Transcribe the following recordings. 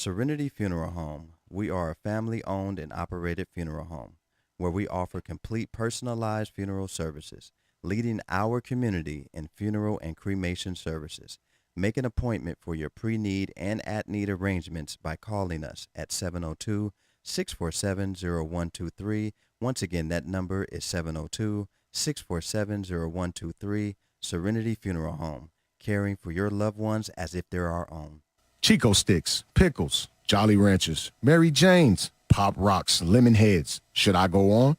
Serenity Funeral Home. We are a family-owned and operated funeral home where we offer complete personalized funeral services, leading our community in funeral and cremation services. Make an appointment for your pre-need and at-need arrangements by calling us at 702-647-0123. Once again, that number is 702-647-0123. Serenity Funeral Home, caring for your loved ones as if they're our own. Chico Sticks, Pickles, Jolly Ranchers, Mary Jane's, Pop Rocks, Lemon Heads. Should I go on?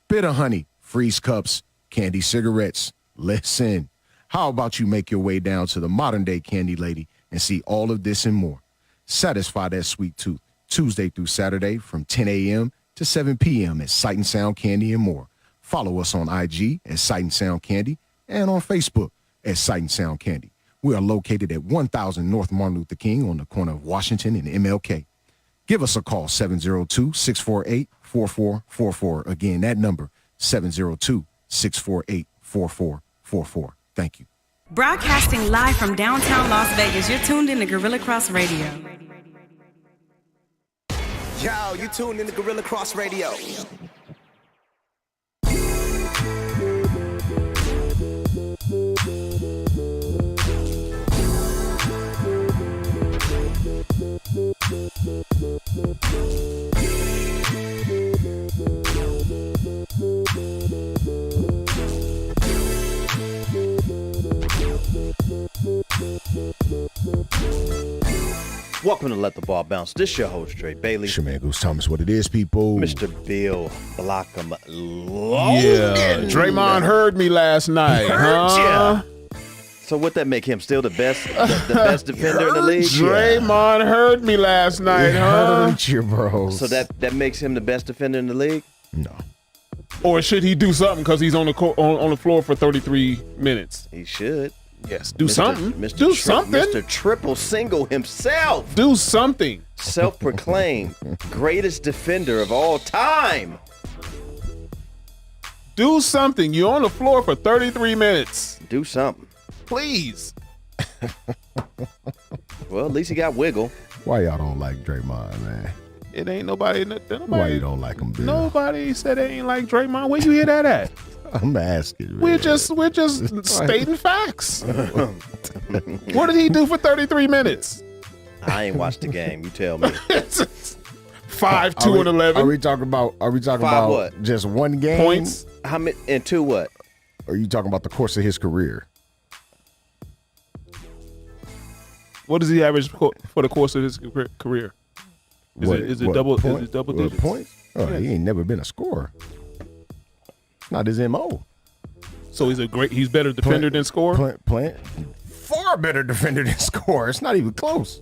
Bitter Honey, Freeze Cups, Candy Cigarettes. Listen, how about you make your way down to the modern-day Candy Lady and see all of this and more? Satisfy that sweet tooth Tuesday through Saturday from 10 a.m. to 7 p.m. at Sight and Sound Candy and more. Follow us on IG at Sight and Sound Candy and on Facebook at Sight and Sound Candy. We are located at 1000 North Martin Luther King on the corner of Washington and MLK. Give us a call, 702-648-4444. Again, that number, 702-648-4444. Thank you. Broadcasting live from downtown Las Vegas, you're tuned in to Gorilla Cross Radio. Yo, you tuned in to Gorilla Cross Radio. Welcome to Let the Ball Bounce. This your host, Dre Bailey. It's your man, Goose Thomas. What it is, people. Mr. Bill Blockham. Yeah, Draymond heard me last night, huh? So would that make him still the best best defender in the league? Draymond heard me last night, huh? Hurt you, bro. So that makes him the best defender in the league? No. Or should he do something because he's on the on the floor for 33 minutes? He should. Yes, do something. Do something. Mr. Triple Single himself. Do something. Self-proclaimed greatest defender of all time. Do something. You're on the floor for 33 minutes. Do something. Please. Well, at least he got wiggle. Why y'all don't like Draymond, man? It ain't nobody. Why you don't like him, Bill? Nobody said they ain't like Draymond. Where you hear that at? I'm asking. Man. We're just stating facts. What did he do for 33 minutes? I ain't watched the game. You tell me. 5, 2, and 11. Are we talking about what? Just one game? Points? How many and 2 what? Or are you talking about the course of his career? What does he average for the course of his career? Is it double digits? Points? Oh, yeah. He ain't never been a scorer. Not his MO. So he's better defender than scorer? Far better defender than scorer. It's not even close.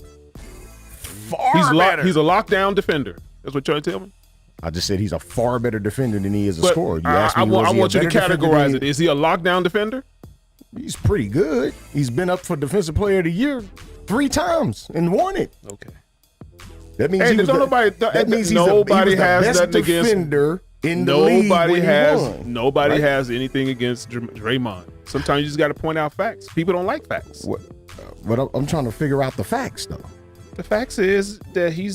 He's a lockdown defender. That's what you're trying to tell me? I just said he's a far better defender than he is a scorer. You asked me, I want you to categorize it. Is he a lockdown defender? He's pretty good. He's been up for Defensive Player of the Year 3 times and won it. Okay. That means nobody has best nothing defender against in the league when nobody has anything against Draymond. Sometimes you just got to point out facts. People don't like facts. But I'm trying to figure out the facts, though. The facts is that he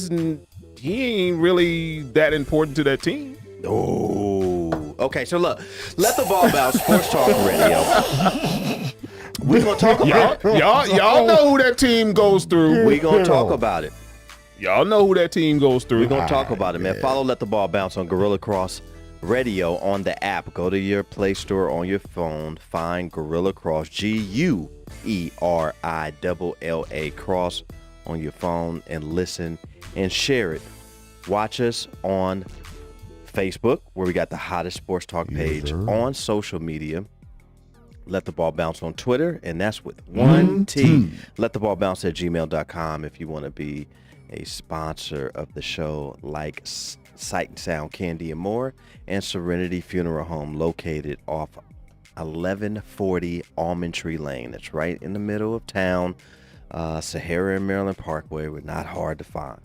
ain't really that important to that team. Oh, okay. So look, Let the Ball Bounce, Sports Talk Radio. We're gonna talk about y'all know who that team goes through. We're gonna talk about it. Y'all know who that team goes through. We're going to talk about it, man. Follow Let the Ball Bounce on Gorilla Cross Radio on the app. Go to your Play Store on your phone. Find Gorilla Cross, GUERILLA Cross on your phone and listen and share it. Watch us on Facebook, where we got the hottest sports talk page on social media. Let the Ball Bounce on Twitter, and that's with one T. Let the Ball Bounce at gmail.com if you want to be a sponsor of the show, like Sight and Sound Candy and more, and Serenity Funeral Home, located off 1140 Almond Tree Lane. That's right in the middle of town. Sahara and Maryland Parkway. We're not hard to find.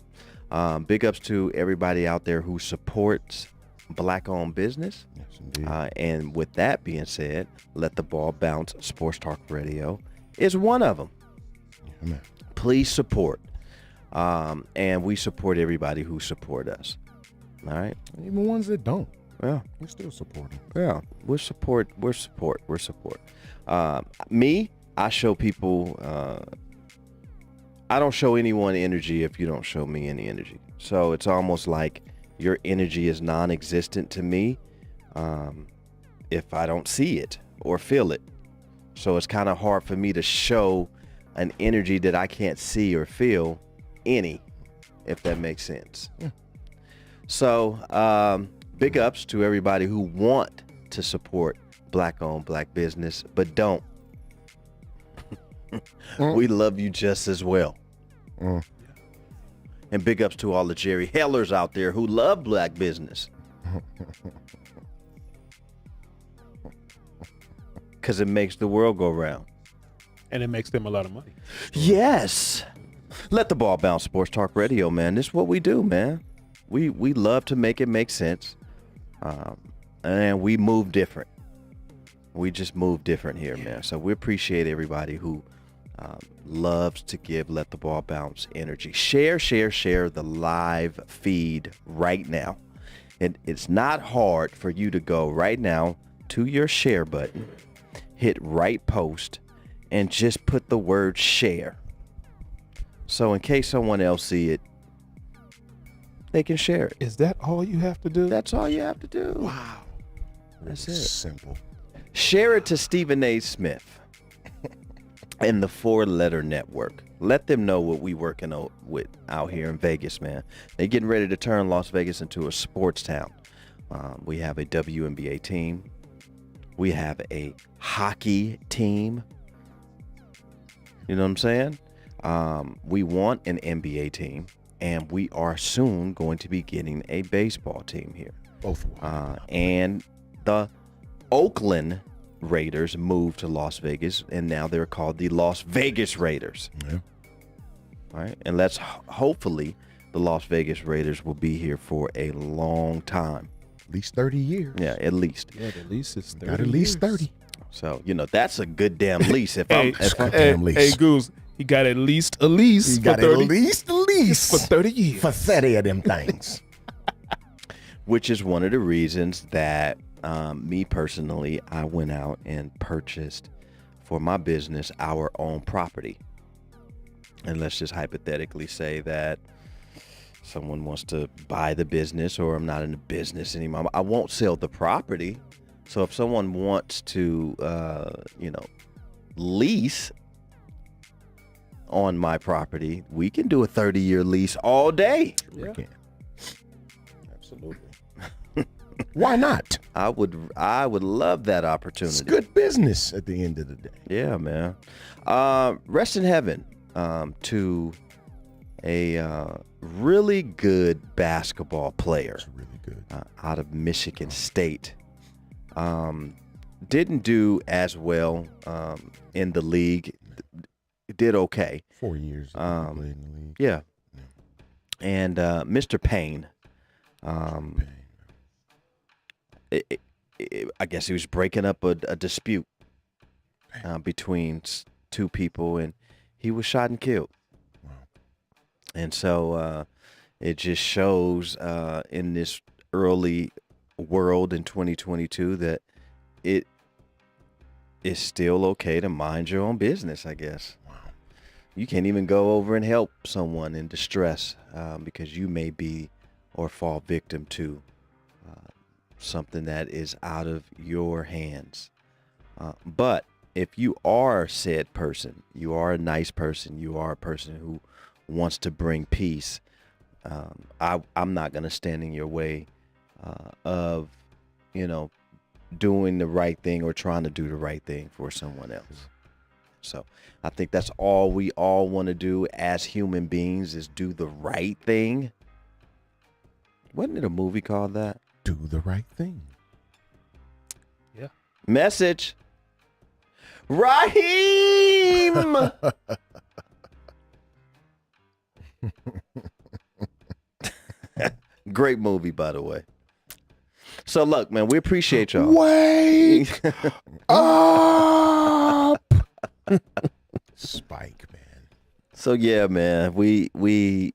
Big ups to everybody out there who supports Black-owned business. Yes, indeed. And with that being said, Let the Ball Bounce Sports Talk Radio is one of them. Amen. Please support. And we support everybody who support us. All right. Even ones that don't. Yeah. We still support them. Yeah. We're support. Me, I show people, I don't show anyone energy if you don't show me any energy. So it's almost like your energy is non-existent to me if I don't see it or feel it. So it's kind of hard for me to show an energy that I can't see or feel any, if that makes sense. Yeah. So big ups to everybody who want to support Black-owned Black business, but don't. We love you just as well. And big ups to all the Jerry Hellers out there who love Black business. Because it makes the world go round. And it makes them a lot of money. Yes. Let the ball bounce. Sports Talk Radio, man. This is what we do, man. We love to make it make sense. And we move different. We just move different here, man. So we appreciate everybody who loves to give Let the Ball Bounce energy. Share the live feed right now. It's not hard for you to go right now to your share button, hit right post, and just put the word share. So in case someone else see it, they can share it. Is that all you have to do? That's all you have to do. Wow. That's it. Simple. Share it to Stephen A. Smith and the 4-letter network. Let them know what we working with out here in Vegas, man. They're getting ready to turn Las Vegas into a sports town. We have a WNBA team. We have a hockey team. You know what I'm saying? We want an NBA team, and we are soon going to be getting a baseball team here. Both. And the Oakland Raiders moved to Las Vegas, and now they're called the Las Vegas Raiders. Yeah. All right, and let's hopefully the Las Vegas Raiders will be here for a long time. At least 30 years. Yeah, at least. Yeah, the lease is 30 Got at least years. 30. So, that's a good damn lease. If Hey, damn lease. hey, Goose, he got at least a lease You for got 30 at least the lease. for 30 years. For 30 of them things. which is one of the reasons that me personally, I went out and purchased for my business our own property. And let's just hypothetically say that someone wants to buy the business, or I'm not in the business anymore. I won't sell the property. So if someone wants to, lease on my property, we can do a 30-year lease all day. We can. Absolutely. Why not? I would love that opportunity. It's good business at the end of the day. Yeah, man. Rest in heaven to a really good basketball player. It's really good. Out of Michigan State. Didn't do as well in the league. Did okay. 4 years he played in the league. Yeah. And Mr. Payne. I guess he was breaking up a dispute between two people, and he was shot and killed. Wow. And so it just shows in this early world in 2022 that it is still okay to mind your own business, I guess. Wow. You can't even go over and help someone in distress because you may be or fall victim to something that is out of your hands. But if you are said person, you are a nice person, you are a person who wants to bring peace, I'm not going to stand in your way of, doing the right thing or trying to do the right thing for someone else. So I think that's all we all want to do as human beings, is do the right thing. Wasn't it a movie called that? Do the right thing. Yeah. Message. Raheem. Great movie, by the way. So look, man, we appreciate y'all. Wake up. Spike, man. So yeah, man, we want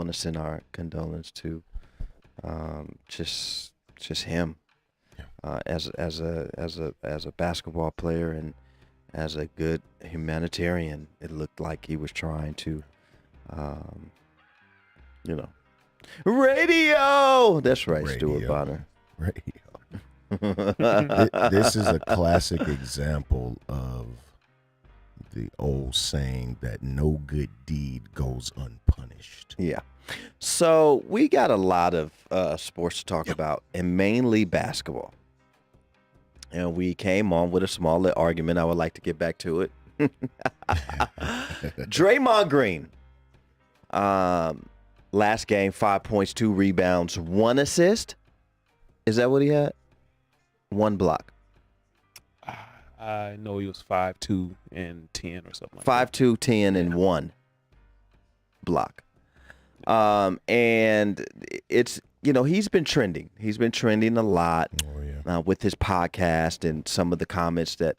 to send our condolence to just him as a basketball player and as a good humanitarian. It looked like he was trying to, radio. That's right, Stuart Radio. Bonner. This is a classic example of the old saying that no good deed goes unpunished. Yeah. So we got a lot of sports to talk about, and mainly basketball. And we came on with a small little argument. I would like to get back to it. Draymond Green. Last game, 5 points, 2 rebounds, 1 assist. Is that what he had? 1 block. I know he was 5'2" and 10 or something like 5'2", 10, and 1 block. And it's, he's been trending. He's been trending a lot with his podcast and some of the comments that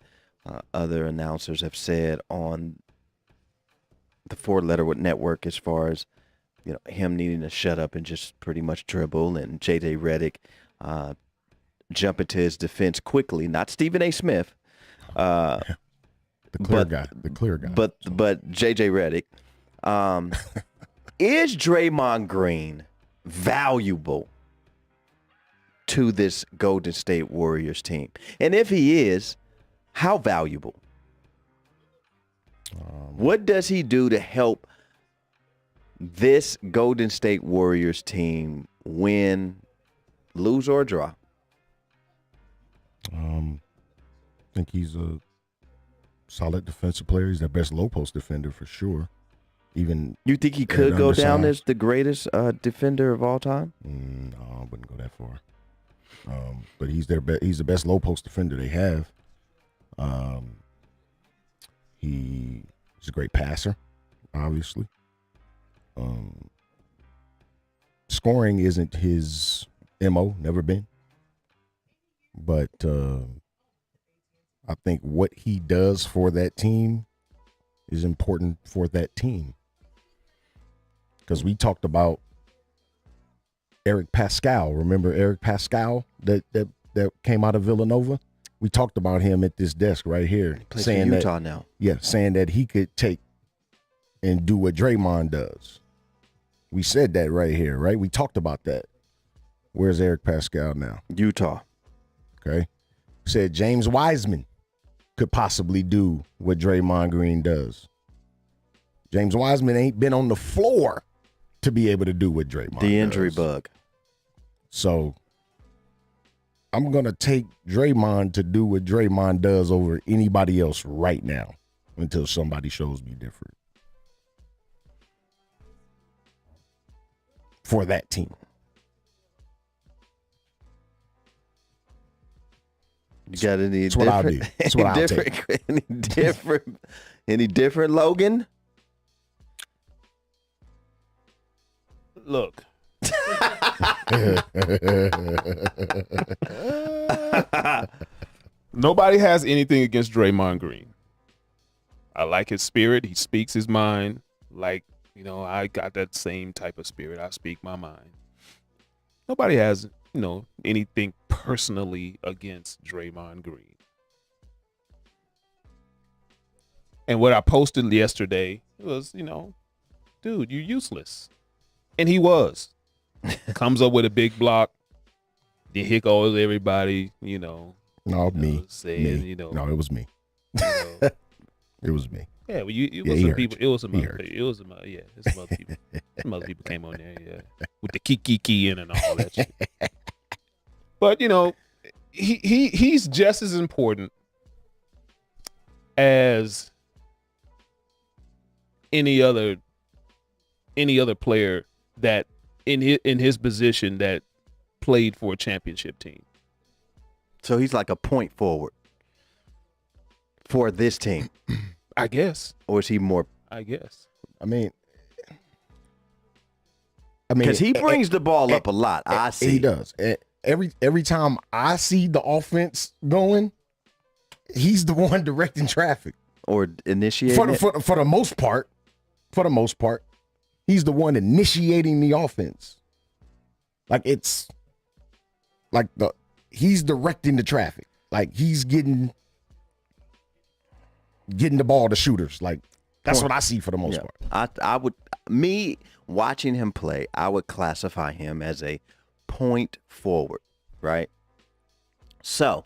other announcers have said on the 4-letter network as far as, him needing to shut up and just pretty much dribble, and J.J. Redick jumping to his defense quickly. Not Stephen A. Smith. The clear guy. But J.J. Redick. Is Draymond Green valuable to this Golden State Warriors team? And if he is, how valuable? What does he do to help this Golden State Warriors team win, lose, or draw? I think he's a solid defensive player. He's their best low post defender for sure. Even you think he could go down as the greatest defender of all time? No, I wouldn't go that far. But he's the best low post defender they have. He's a great passer, obviously. Scoring isn't his MO, never been. But I think what he does for that team is important for that team. Because we talked about Eric Pascal. Remember Eric Pascal that came out of Villanova? We talked about him at this desk right here. Saying Utah now. Yeah, saying that he could take and do what Draymond does. We said that right here, right? We talked about that. Where's Eric Pascal now? Utah. Okay. Said James Wiseman could possibly do what Draymond Green does. James Wiseman ain't been on the floor to be able to do what Draymond does. The injury bug. So I'm going to take Draymond to do what Draymond does over anybody else right now until somebody shows me different. For that team. You got any That's what I'll do. That's what I'll take. Any different, Logan? Look. Nobody has anything against Draymond Green. I like his spirit. He speaks his mind. I got that same type of spirit. I speak my mind. Nobody has, anything personally against Draymond Green. And what I posted yesterday was, dude, you're useless. And he was. Comes up with a big block. Then hickles everybody, No, me. Saying, me. No, it was me. It was me. Yeah, well, it was some people. It was some other people. It was some other people. Some other people came on there, yeah, with the kiki in and all that shit. But he's just as important as any other player that in his position that played for a championship team. So he's like a point forward for this team. I guess. Or is he more? I guess. I mean, because he brings the ball up a lot. I see. He does. Every time I see the offense going, he's the one directing traffic. or initiating it? For the most part, he's the one initiating the offense. Like he's directing the traffic. Like he's getting the ball to shooters. Like that's what I see for the most part. I would watching him play, I would classify him as a point forward, right? So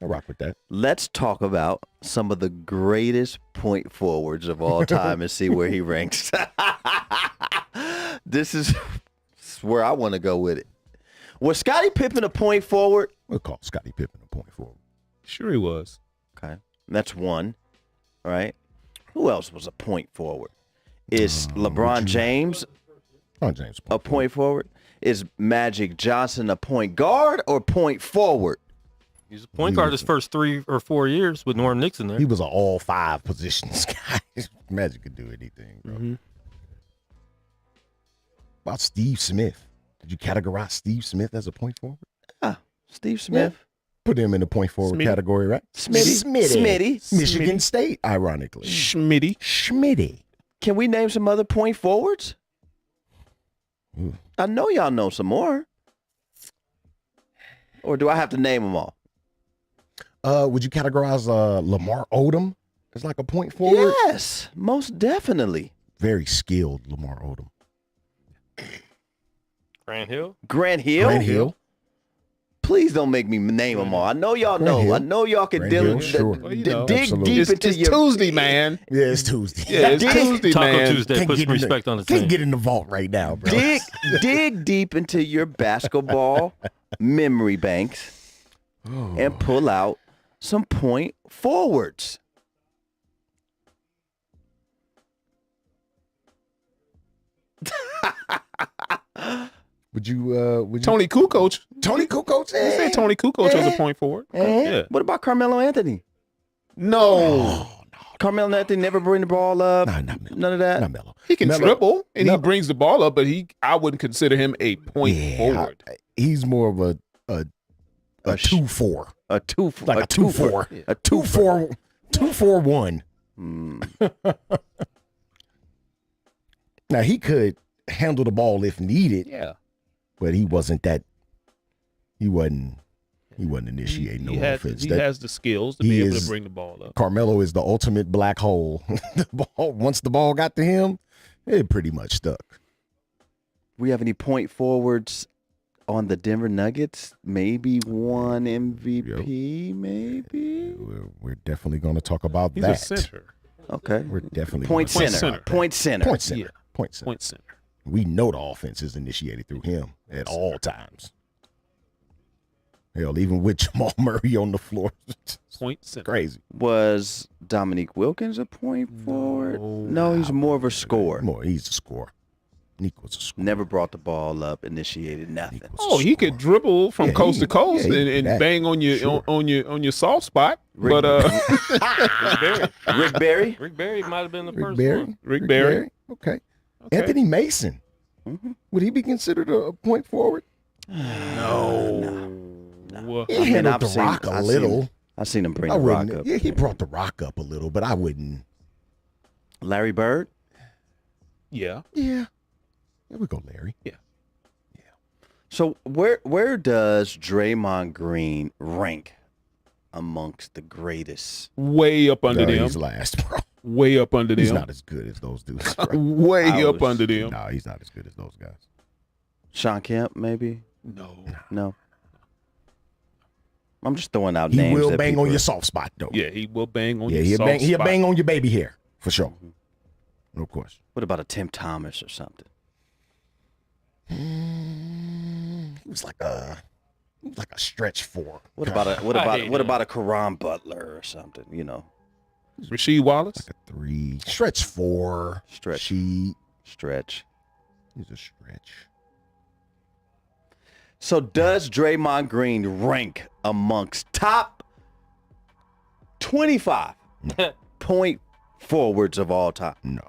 I rock with that. let's talk about some of the greatest point forwards of all time and see where he ranks. This is where I want to go with it. Was Scottie Pippen a point forward? We'll call Scottie Pippen a point forward. Sure he was. Okay. That's one, right? Who else was a point forward? Is LeBron James a point forward? Is Magic Johnson a point guard or point forward? He's a point guard his first 3 or 4 years with Norm Nixon there. He was an all 5 positions guy. Magic could do anything, bro. Mm-hmm. About Steve Smith. Did you categorize Steve Smith as a point forward? Steve Smith. Put him in the point forward Smitty. category, right? Smitty. Michigan State, ironically. Schmitty. Can we name some other point forwards? I know y'all know some more. Or do I have to name them all? Would you categorize Lamar Odom as like a point forward? Yes, most definitely. Very skilled Lamar Odom. Grant Hill. Grant Hill? Grant Hill. Please don't make me name them all. I know y'all Grant know. Hill. I know y'all can Grant Hill, sure. Well, you know. dig Absolutely. deep into It's your Tuesday, man. Yeah, it's Tuesday. Yeah, it's Dig- Tuesday, Taco man. Tuesday. Can't Put get some in the- respect on the Can't team. get in the vault right now, bro. dig deep into your basketball memory banks and pull out some point forwards. Would you Tony Kukoc. Tony Kukoc? You said Tony Kukoc was a point forward. Yeah. What about Carmelo Anthony? No. Carmelo Anthony never bring the ball up. Nah, not Melo. None of that. Not Melo. He can Melo- dribble and Melo- he brings the ball up, but I wouldn't consider him a point forward. He's more of a A 2-4. A two, Like a 2-4. a 2-4. 2-4-1. Now he could handle the ball if needed, Yeah. but he wasn't initiating no offense. He That- has the skills to he be able is- to bring the ball up. Carmelo is the ultimate black hole. Once the ball got to him, it pretty much stuck. We have any point forwards on the Denver Nuggets? Maybe one MVP, maybe? We're definitely going to talk about He's that. a center. Okay. We're definitely Point gonna center. talk about that. Point center. Point center. Yeah. Point center. Point center. We know the offense is initiated through him at all times. Hell, even with Jamal Murray on the floor, it's Point center. crazy. Was Dominique Wilkins a point forward? No, he's more of a scorer. He's a scorer. Nick was a scorer. Never brought the ball up, initiated nothing. Nick was a Oh, he could scorer. dribble from Yeah, coast he- to coast yeah, he can do and that. bang on your Sure. on your soft spot. Rick- But Rick Barry? Rick Barry might have been the Rick first Barry. one. Rick Barry. Okay. Okay. Anthony Mason. Would he be considered a point forward? No. He I mean, handled I've the seen- rock a I've little. I've seen him bring I the rock wouldn't. up. Yeah, he brought the rock up a little, but I wouldn't. Larry Bird? Yeah. Yeah. There we go, Larry. So where does Draymond Green rank amongst the greatest? Way up under No, them. he's last, bro. Way up under He's them. not as good as those dudes. Bro. Way I up was- under them. No, he's not as good as those guys. Sean Kemp, maybe? No. No. I'm just throwing out He names. will that bang people on are- your soft spot, though. Yeah, he will bang on Yeah, your he'll soft bang, he'll spot. bang on your baby hair, for sure. No question. What about a Tim Thomas or something? He was like a stretch four. What about a what I about hate what him. about a Karan Butler or something? You know, Rasheed Wallace. Like a 3. Stretch 4. Stretch. She. stretch. He's a stretch. So does Draymond Green rank amongst top 25 point forwards of all time? No.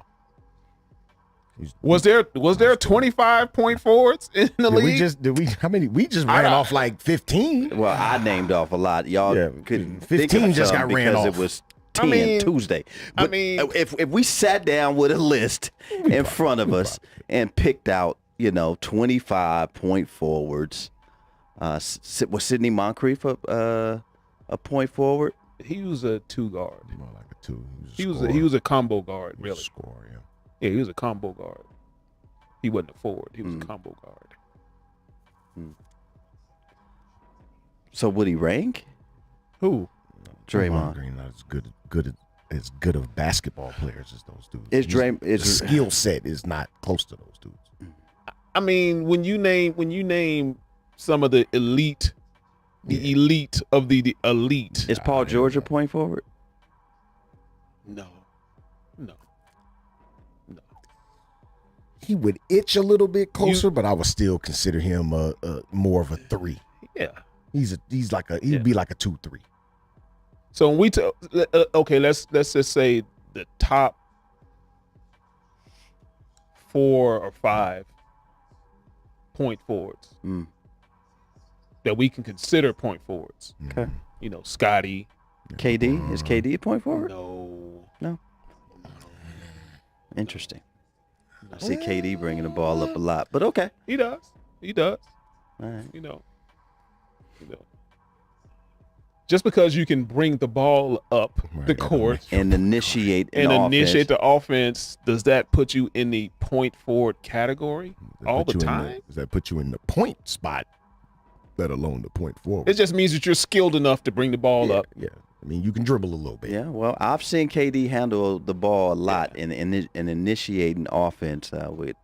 Was there 25 point forwards in the league? How many? We just ran off like 15. Well, I named off a lot. Y'all Yeah, couldn't 15 think of just some got ran because off. it was 10 Tuesday. But mean- if we sat down with a list in front of us and picked out, 25 point forwards, was Sidney Moncrief a point forward? He was a 2 guard. More like a 2. He was a combo guard, He was a really. scorer, yeah. Yeah, he was a combo guard. He wasn't a forward. He was a combo guard. So would he rank? Who? Draymond. Green not as good of basketball players as those dudes. Is The skill set is not close to those dudes. I mean, when you name some of the elite, elite of the elite. Is Paul George a point forward? No. He would itch a little bit closer, but I would still consider him more of a 3. Yeah. He'd be like a 2-3. So when we okay, let's just say the top 4 or 5 point forwards that we can consider point forwards. Okay. Scotty. KD? Is KD a point forward? No. Interesting. I see KD bringing the ball up a lot, but okay. He does. All right. Just because you can bring the ball up the court And initiate initiate the offense, does that put you in the point forward category all the time? Does that put you in the point spot, let alone the point forward? It just means that you're skilled enough to bring the ball up. Yeah. I mean, you can dribble a little bit. Yeah, well, I've seen KD handle the ball a lot in initiating offense with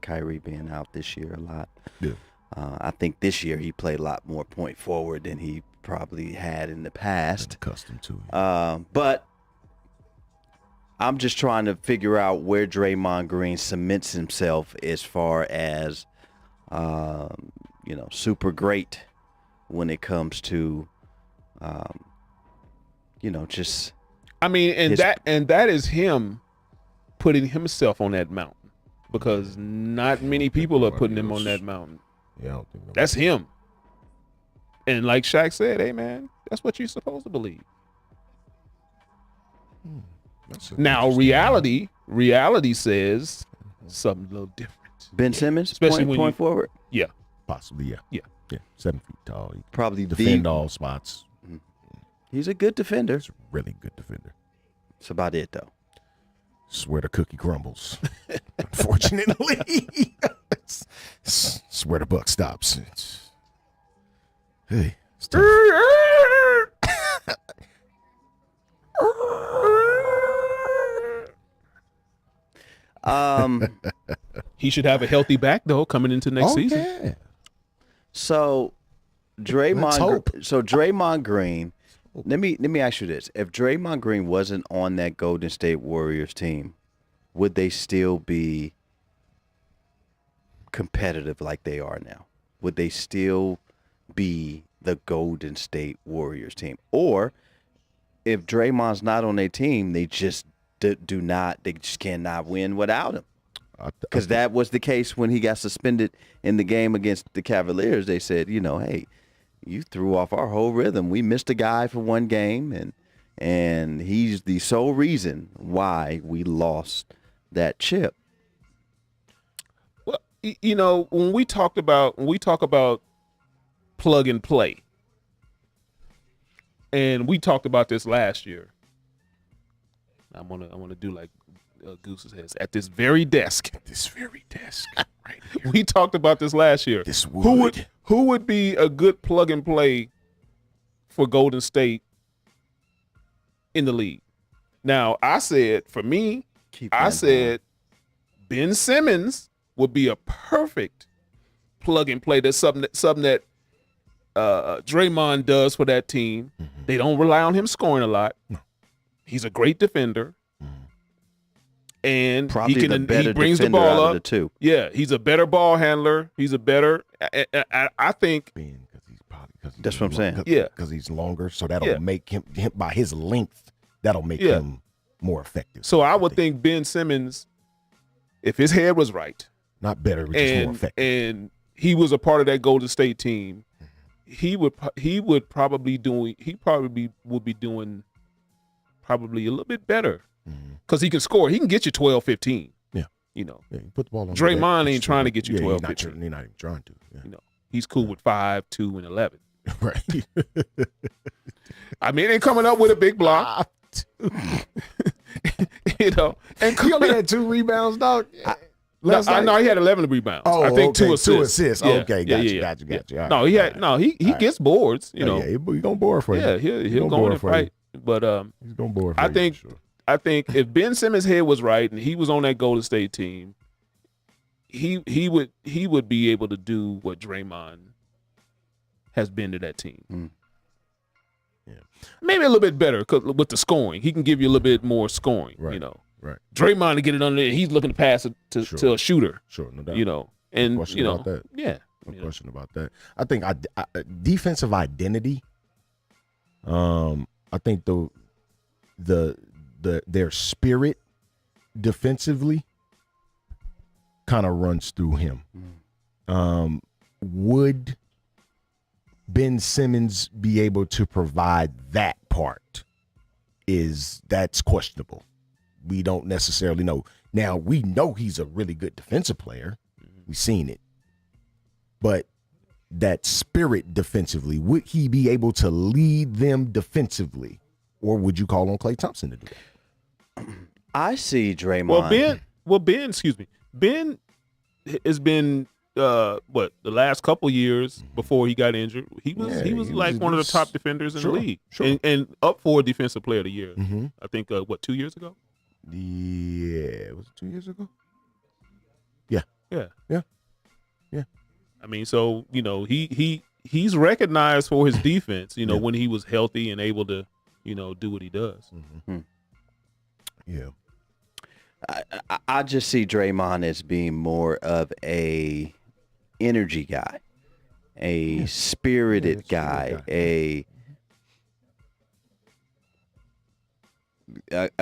Kyrie being out this year a lot. Yeah. I think this year he played a lot more point forward than he probably had in the past. Accustomed to it. But I'm just trying to figure out where Draymond Green cements himself as far as, super great when it comes to, just. I mean, and that is him putting himself on that mountain, because not many people are putting him on that mountain. Yeah, I don't think That's him. And like Shaq said, hey man, that's what you're supposed to believe. Now reality says something a little different. Ben Simmons, Especially when point forward. Yeah. possibly, yeah. Yeah. Yeah, 7 feet tall. He can Probably defend all spots. He's a good defender. He's a really good defender. That's about it, though. Swear the cookie crumbles. Unfortunately. Swear the buck stops. Hey. It's tough. He should have a healthy back though coming into next season. Yeah. So Let's hope. Draymond Green. Let me ask you this: if Draymond Green wasn't on that Golden State Warriors team, would they still be competitive like they are now? Would they still be the Golden State Warriors team? Or if Draymond's not on their team, they just they just cannot win without him. Because that was the case when he got suspended in the game against the Cavaliers. They said, hey, you threw off our whole rhythm. We missed a guy for one game, and he's the sole reason why we lost that chip. Well, when we talk about plug and play, and we talked about this last year. I want to do like Goose's heads at this very desk. Right here. We talked about this last year. This wood. Who would be a good plug and play for Golden State in the league? Now, I said, for me, Ben Simmons would be a perfect plug and play. That's something that Draymond does for that team. Mm-hmm. They don't rely on him scoring a lot. No. He's a great defender. And probably he brings the ball up. The two. Yeah, he's a better ball handler. He's a better. I think. That's what I'm saying. Yeah, because he's longer, so that'll make him by his length. That'll make him more effective. So I would think Ben Simmons, if his head was right, not better, but just more effective, and he was a part of that Golden State team, he would probably be doing probably a little bit better because he can score. He can get you 12, 15. Yeah. You know, Yeah, you put the ball on. Draymond ain't trying to get you 12, he's 15. He's not even trying to. Yeah. You know, he's cool with 5, 2, and 11. Right. I mean, and coming up with a big block. You know, and He only had 2 rebounds, dog. I know he had 11 rebounds. Oh, I think okay. 2 assists. 2 assists. Yeah, Okay, got you. All No, right, he all had right. no. He gets boards. You know, Yeah, he gonna board for you. yeah, he'll go in and fight. But He's gonna board for I you. think for sure. I think if Ben Simmons' head was right and he was on that Golden State team, he would be able to do what Draymond has been to that team. Yeah. Maybe a little bit better 'cause with the scoring. He can give you a little bit more scoring. Right. You know, Right. Draymond to get it under there, he's looking to pass it to a shooter. Sure, no doubt. You know, and question you know, about that. yeah, No you know. question about that. I think defensive identity. I think their spirit defensively kind of runs through him. Would Ben Simmons be able to provide that part? That's questionable. We don't necessarily know. Now, we know he's a really good defensive player. We've seen it. But that spirit defensively, would he be able to lead them defensively? Or would you call on Klay Thompson to do that? I see Draymond. Ben has been the last couple years before he got injured. He was like one of the top defenders in the league, and up for Defensive Player of the Year. I think 2 years ago. Yeah, was it 2 years ago? Yeah. I mean, so you know, he's recognized for his defense. You know, when he was healthy and able to, you know, do what he does. Yeah. I just see Draymond as being more of a energy guy, a spirited guy, a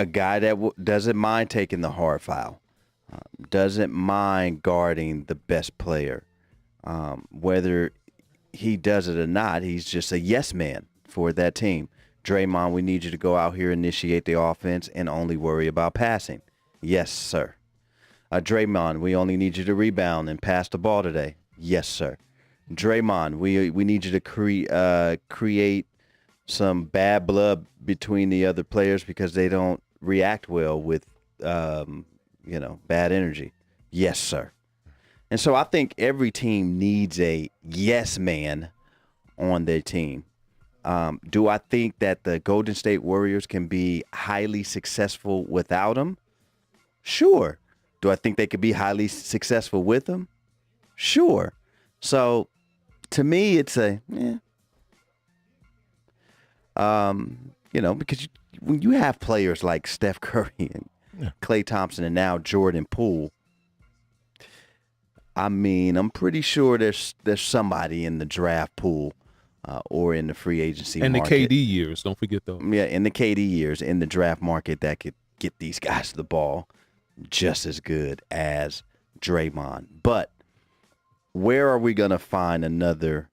guy that doesn't mind taking the hard foul, doesn't mind guarding the best player. Whether he does it or not, he's just a yes man for that team. Draymond, we need you to go out here, initiate the offense, and only worry about passing. Yes, sir. Draymond, we only need you to rebound and pass the ball today. Yes, sir. Draymond, we need you to create some bad blood between the other players because they don't react well with bad energy. Yes, sir. And so I think every team needs a yes man on their team. Do I think that the Golden State Warriors can be highly successful without him? Sure. Do I think they could be highly successful with him? Sure. So to me, it's because when you have players like Steph Curry and Klay Thompson and now Jordan Poole, I mean, I'm pretty sure there's somebody in the draft pool or in the free agency and market. the KD years, don't forget those. Yeah, in the KD years, in the draft market that could get these guys the ball just as good as Draymond. But where are we going to find another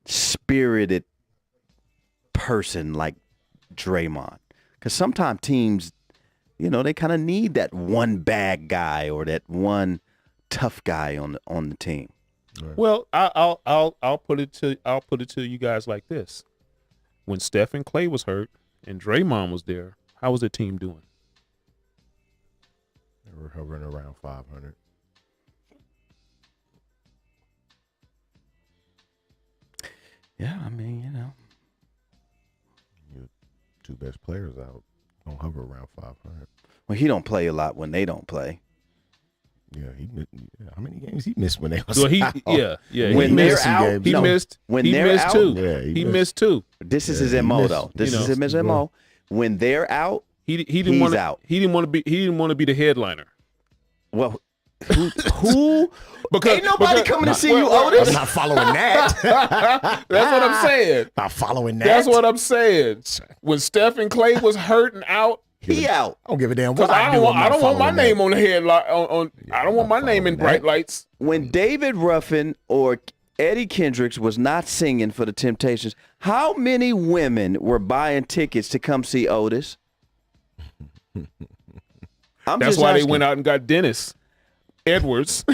spirited person like Draymond? Because sometimes teams, they kind of need that one bad guy or that one tough guy on the team. Right. Well, I'll put it to you guys like this: when Steph and Klay was hurt and Draymond was there, how was the team doing? They were hovering around 500. Yeah, I mean, Your 2 best players out. Don't hover around 500. Well, he don't play a lot when they don't play. Yeah, how many games he missed when they was Well, out? When He they're missed some out, games. he no. missed. When he they're missed out, two. Yeah, he missed 2. This is his he MO, missed, though. This you is know. his MO. When they're out, He didn't he's want to. out. He didn't want to be the headliner. well, who Because ain't nobody coming to see you, I'm Otis. not following that. That's what I'm saying. Not following that. That's what I'm saying. When Steph and Klay was hurt and out, He out. I don't give a damn because what I do. don't I'm not want my following that. name on the headline. I don't want my name in following bright that. lights. When David Ruffin or Eddie Kendricks was not singing for the Temptations, how many women were buying tickets to come see Otis? That's why they went out and got Dennis Edwards.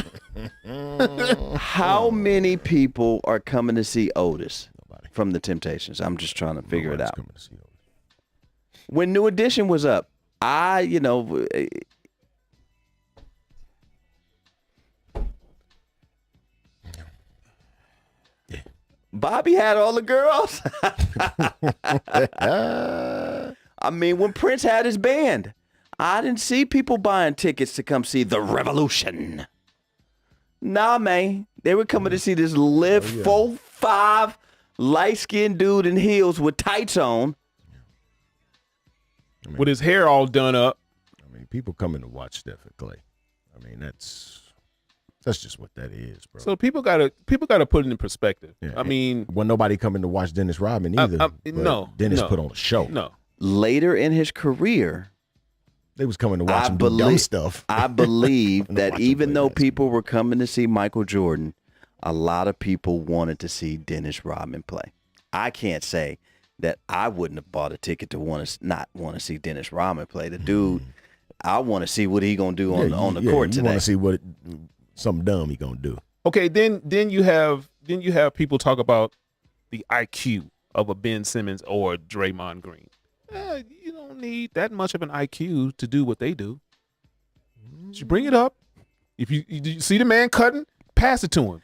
How many people are coming to see Otis from the Temptations? I'm just trying to figure it out. Coming to see Otis. When New Edition was up, Bobby had all the girls. I mean, when Prince had his band, I didn't see people buying tickets to come see The Revolution. Nah, man. They were coming to see this live 4'5" light-skinned dude in heels with tights on. With his hair all done up. I mean, people coming to watch Stephen Clay. I mean, that's just what that is, bro. So people gotta put it in perspective. Yeah. I mean, well, nobody coming to watch Dennis Rodman either. No, Dennis no, put on a show. No. Later in his career, they was coming to watch him do dumb stuff. I believe that even though people were coming to see Michael Jordan, a lot of people wanted to see Dennis Rodman play. I can't say that I wouldn't have bought a ticket to not want to see Dennis Rodman play. The dude, I want to see what he gonna do on the court today. You want to see what something dumb he gonna do. Okay, then you have people talk about the IQ of a Ben Simmons or Draymond Green. You don't need that much of an IQ to do what they do. Just bring it up. If you see the man cutting, pass it to him.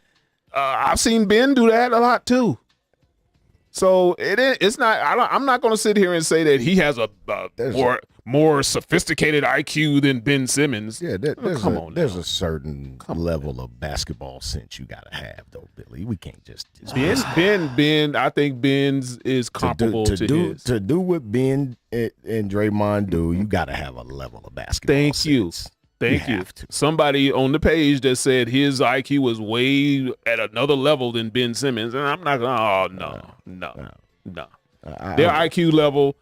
I've seen Ben do that a lot too. So it's not. I'm not going to sit here and say that he has a more sophisticated IQ than Ben Simmons. Yeah, there's a certain level of basketball sense you got to have, though, Billy. We can't just Ben. I think Ben's is comparable to his. To do what Ben and Draymond do, you got to have a level of basketball sense. Thank you. Somebody on the page that said his IQ was way at another level than Ben Simmons, and I'm not going. No. Their IQ level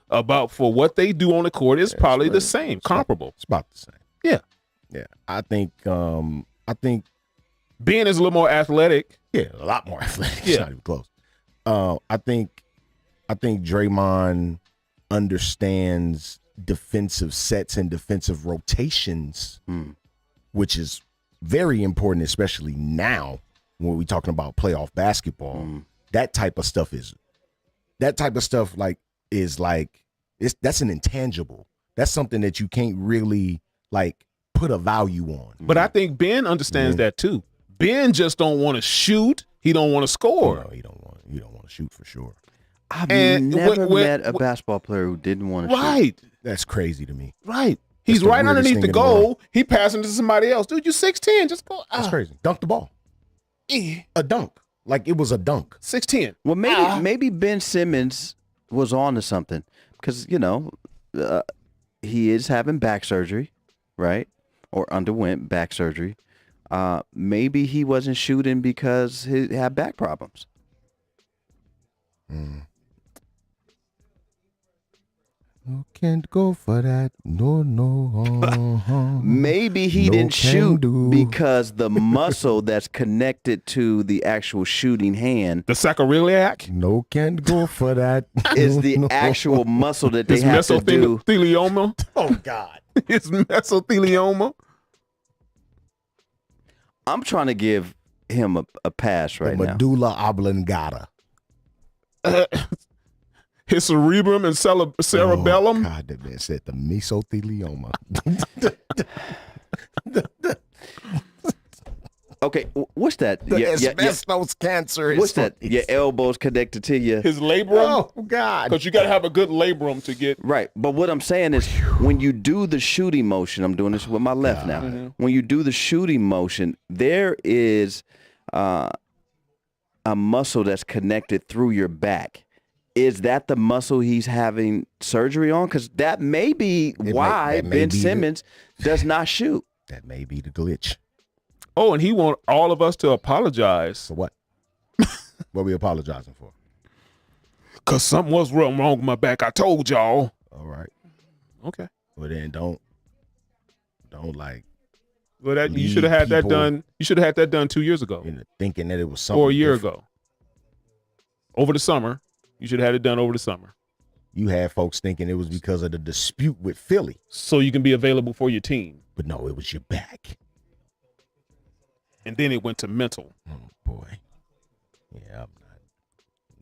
for what they do on the court is probably the same, comparable. It's about the same. Yeah. I think Ben is a little more athletic. Yeah, a lot more athletic. Yeah. It's not even close. I think Draymond understands defensive sets and defensive rotations, which is very important, especially now when we're talking about playoff basketball. That type of stuff is that's an intangible. That's something that you can't really put a value on. But I think Ben understands that too. Ben just don't want to shoot. He don't want to score. No, he don't want to shoot for sure. I've never met a basketball player who didn't want to shoot. Right. That's crazy to me. Right. He's right underneath the goal. He passing to somebody else. Dude, you're 6'10". Just go. That's crazy. Dunk the ball. A dunk. Like it was a dunk. 6'10". Well, maybe Ben Simmons was on to something because, he is having back surgery, right? Or underwent back surgery. Maybe he wasn't shooting because he had back problems. No, can't go for that. No. Maybe he didn't shoot because the muscle that's connected to the actual shooting hand, the sacroiliac, no, can't go for that. Is the actual muscle that they have to do. Mesothelioma. Oh God, it's mesothelioma. I'm trying to give him a pass right now. Medulla oblongata. His cerebrum and cerebellum. Oh, God, that man said the mesothelioma. Okay, what's that? Asbestos cancer. What's that? Your elbows connected to your... His labrum? Oh, God. Because you got to have a good labrum to get... Right, but what I'm saying is when you do the shooting motion, I'm doing this with my left now. Mm-hmm. When you do the shooting motion, there is a muscle that's connected through your back. Is that the muscle he's having surgery on? Because that may be why Ben Simmons does not shoot. That may be the glitch. Oh, and he want all of us to apologize. For what? What are we apologizing for? Because something was wrong with my back. I told y'all. All right. Okay. Well, then don't Well, you lead should have had that people done. You should have had that done 2 years ago, into thinking that it was something or a year different. ago. Over the summer, you should have had it done over the summer, You had folks thinking it was because of the dispute with Philly, so you can be available for your team. but no, it was your back. And then it went to mental. Oh boy, yeah, I'm not.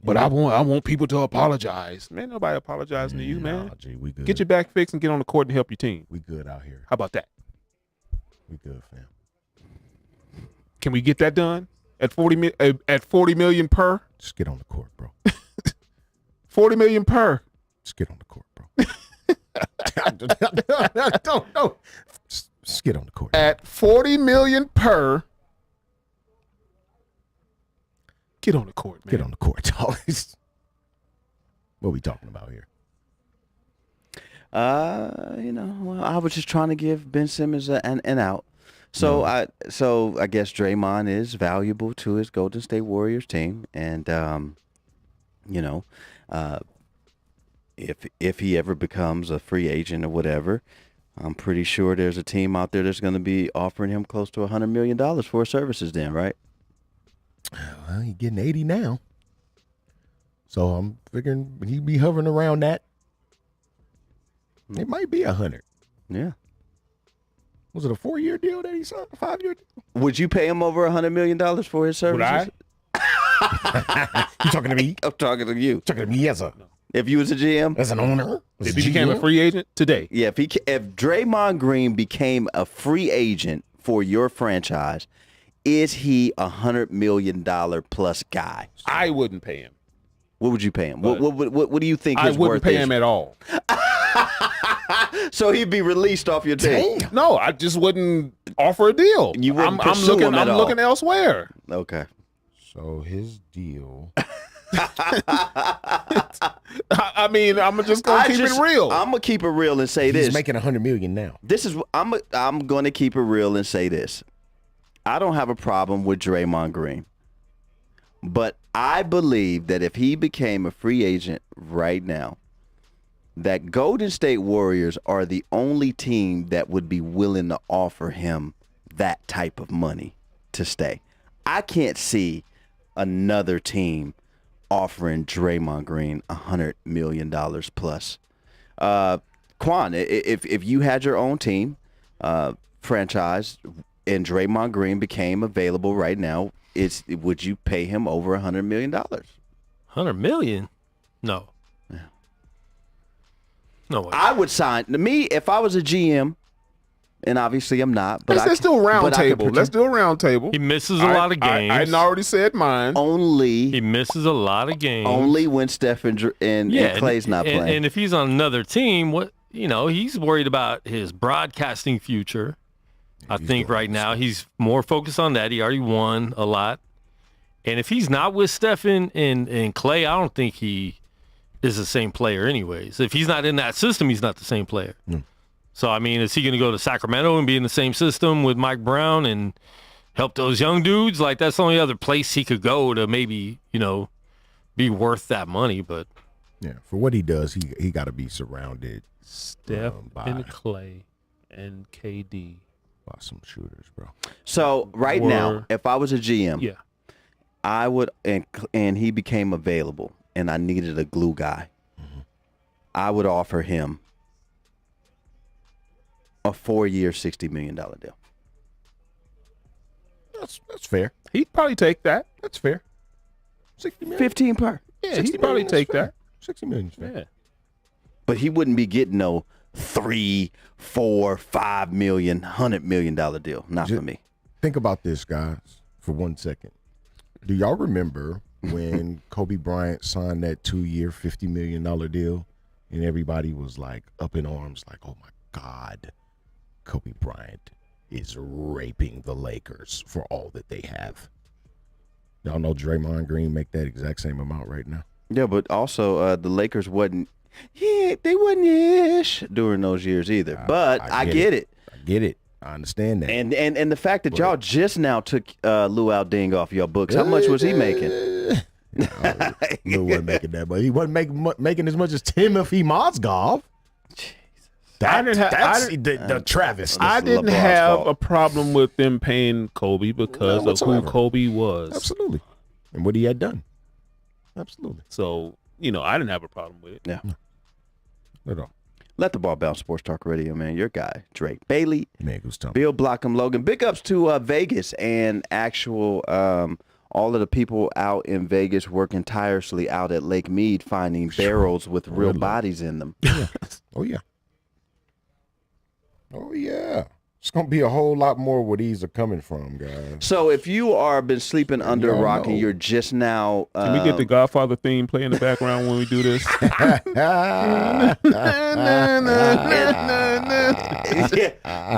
But I want people to apologize. Man, nobody apologizing to you, man. Nah, G, we good. Get your back fixed and get on the court and help your team. We good out here. How about that? We good, fam. Can we get that done at 40 million per? Just get on the court, bro. 40 million per. Just get on the court, bro. No. Just get on the court. At 40 million per. Get on the court, man. Get on the court, dog. What are we talking about here? Well, I was just trying to give Ben Simmons an out. So I guess Draymond is valuable to his Golden State Warriors team, and if he ever becomes a free agent or whatever, I'm pretty sure there's a team out there that's going to be offering him close to $100 million for his services. Then, right? Well, he's getting 80 now. So I'm figuring he'd be hovering around that. It might be 100. Yeah. Was it a 4-year deal that he signed? A 5-year deal? Would you pay him over $100 million for his services? Would I? You talking to me? I'm talking to you. Talking to me as If you was a GM, an owner? If he became a free agent today. yeah. If Draymond Green became a free agent for your franchise, is he $100 million plus guy? I wouldn't pay him. What would you pay him? What do you think I his wouldn't worth pay is? him at all. So he'd be released off your team. No, I just wouldn't offer a deal. You wouldn't I'm pursue him at I'm all. looking elsewhere. Okay. So his deal. I mean, I'm just gonna keep it real. I'm gonna keep it real and say He's this. making $100 million now. This is I'm going to keep it real and say this. I don't have a problem with Draymond Green. But I believe that if he became a free agent right now, that Golden State Warriors are the only team that would be willing to offer him that type of money to stay. I can't see another team offering Draymond Green $100 million plus. Quan, if you had your own team, franchise, and Draymond Green became available right now, would you pay him over $100 million? $100 million? No. Yeah. No way. I would sign. To me, if I was a GM, and obviously I'm not, but Let's do a round table. Let's do a round table. He misses a lot of games. I already said mine. He misses a lot of games. Only when Steph and Clay's not playing. And if he's on another team, he's worried about his broadcasting future. I think right now he's more focused on that. He already won a lot. And if he's not with Stephen and Clay, I don't think he is the same player anyways. If he's not in that system, he's not the same player. So, I mean, is he going to go to Sacramento and be in the same system with Mike Brown and help those young dudes? Like, that's the only other place he could go to maybe, be worth that money. But yeah, for what he does, he got to be surrounded Steph by and Clay and KD. by some shooters, bro. So right now, if I was a GM, yeah, I would, and he became available, and I needed a glue guy, I would offer him a 4-year, $60 million deal. That's fair. He'd probably take that. That's fair. 60 million. 15 per. Yeah, 60 he'd probably million is take fair. that. 60 million is fair. Yeah. But he wouldn't be getting no $3, $4, $5 million, $100 million deal. Not for me. Think about this, guys, for 1 second. Do y'all remember when Kobe Bryant signed that 2-year, $50 million deal, and everybody was like up in arms, like, "Oh my God, Kobe Bryant is raping the Lakers for all that they have." Y'all know Draymond Green make that exact same amount right now. Yeah, but also the Lakers wasn't ish during those years either. But I get it. I get it. I understand that. And the fact that y'all just now took Lou Alding off your books, how much was he making? Lou wasn't making that, but he wasn't making as much as Timothy Mozgov. Jesus. That's the Travis. I didn't LeBron's have fault. a problem with them paying Kobe because of who whatsoever. Kobe was. Absolutely. And what he had done. Absolutely. So, I didn't have a problem with it. Yeah. Not at all. Let the ball bounce. Sports Talk Radio, man. Your guy, Drake Bailey, Man, who's talking? Bill Blockham, Logan. Big ups to Vegas and actual all of the people out in Vegas working tirelessly out at Lake Mead finding barrels with real bodies in them. Oh, yeah. Oh, yeah. It's going to be a whole lot more where these are coming from, guys. So if you are been sleeping under a y'all rock and know. you're just now, Can we get the Godfather theme play in the background when we do this? yeah,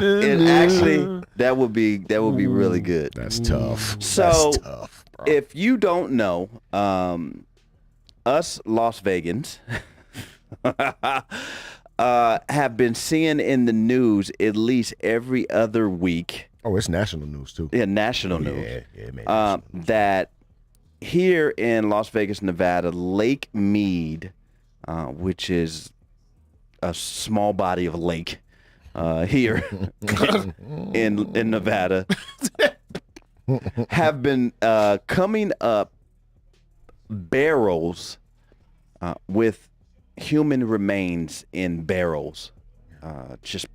and actually that would be really good. That's tough. So That's tough, bro. if you don't know, us Las Vegans have been seeing in the news at least every other week. Oh, it's national news, too. Yeah, national news. Yeah, man. That here in Las Vegas, Nevada, Lake Mead, which is a small body of lake here in Nevada, have been coming up barrels with human remains in barrels, just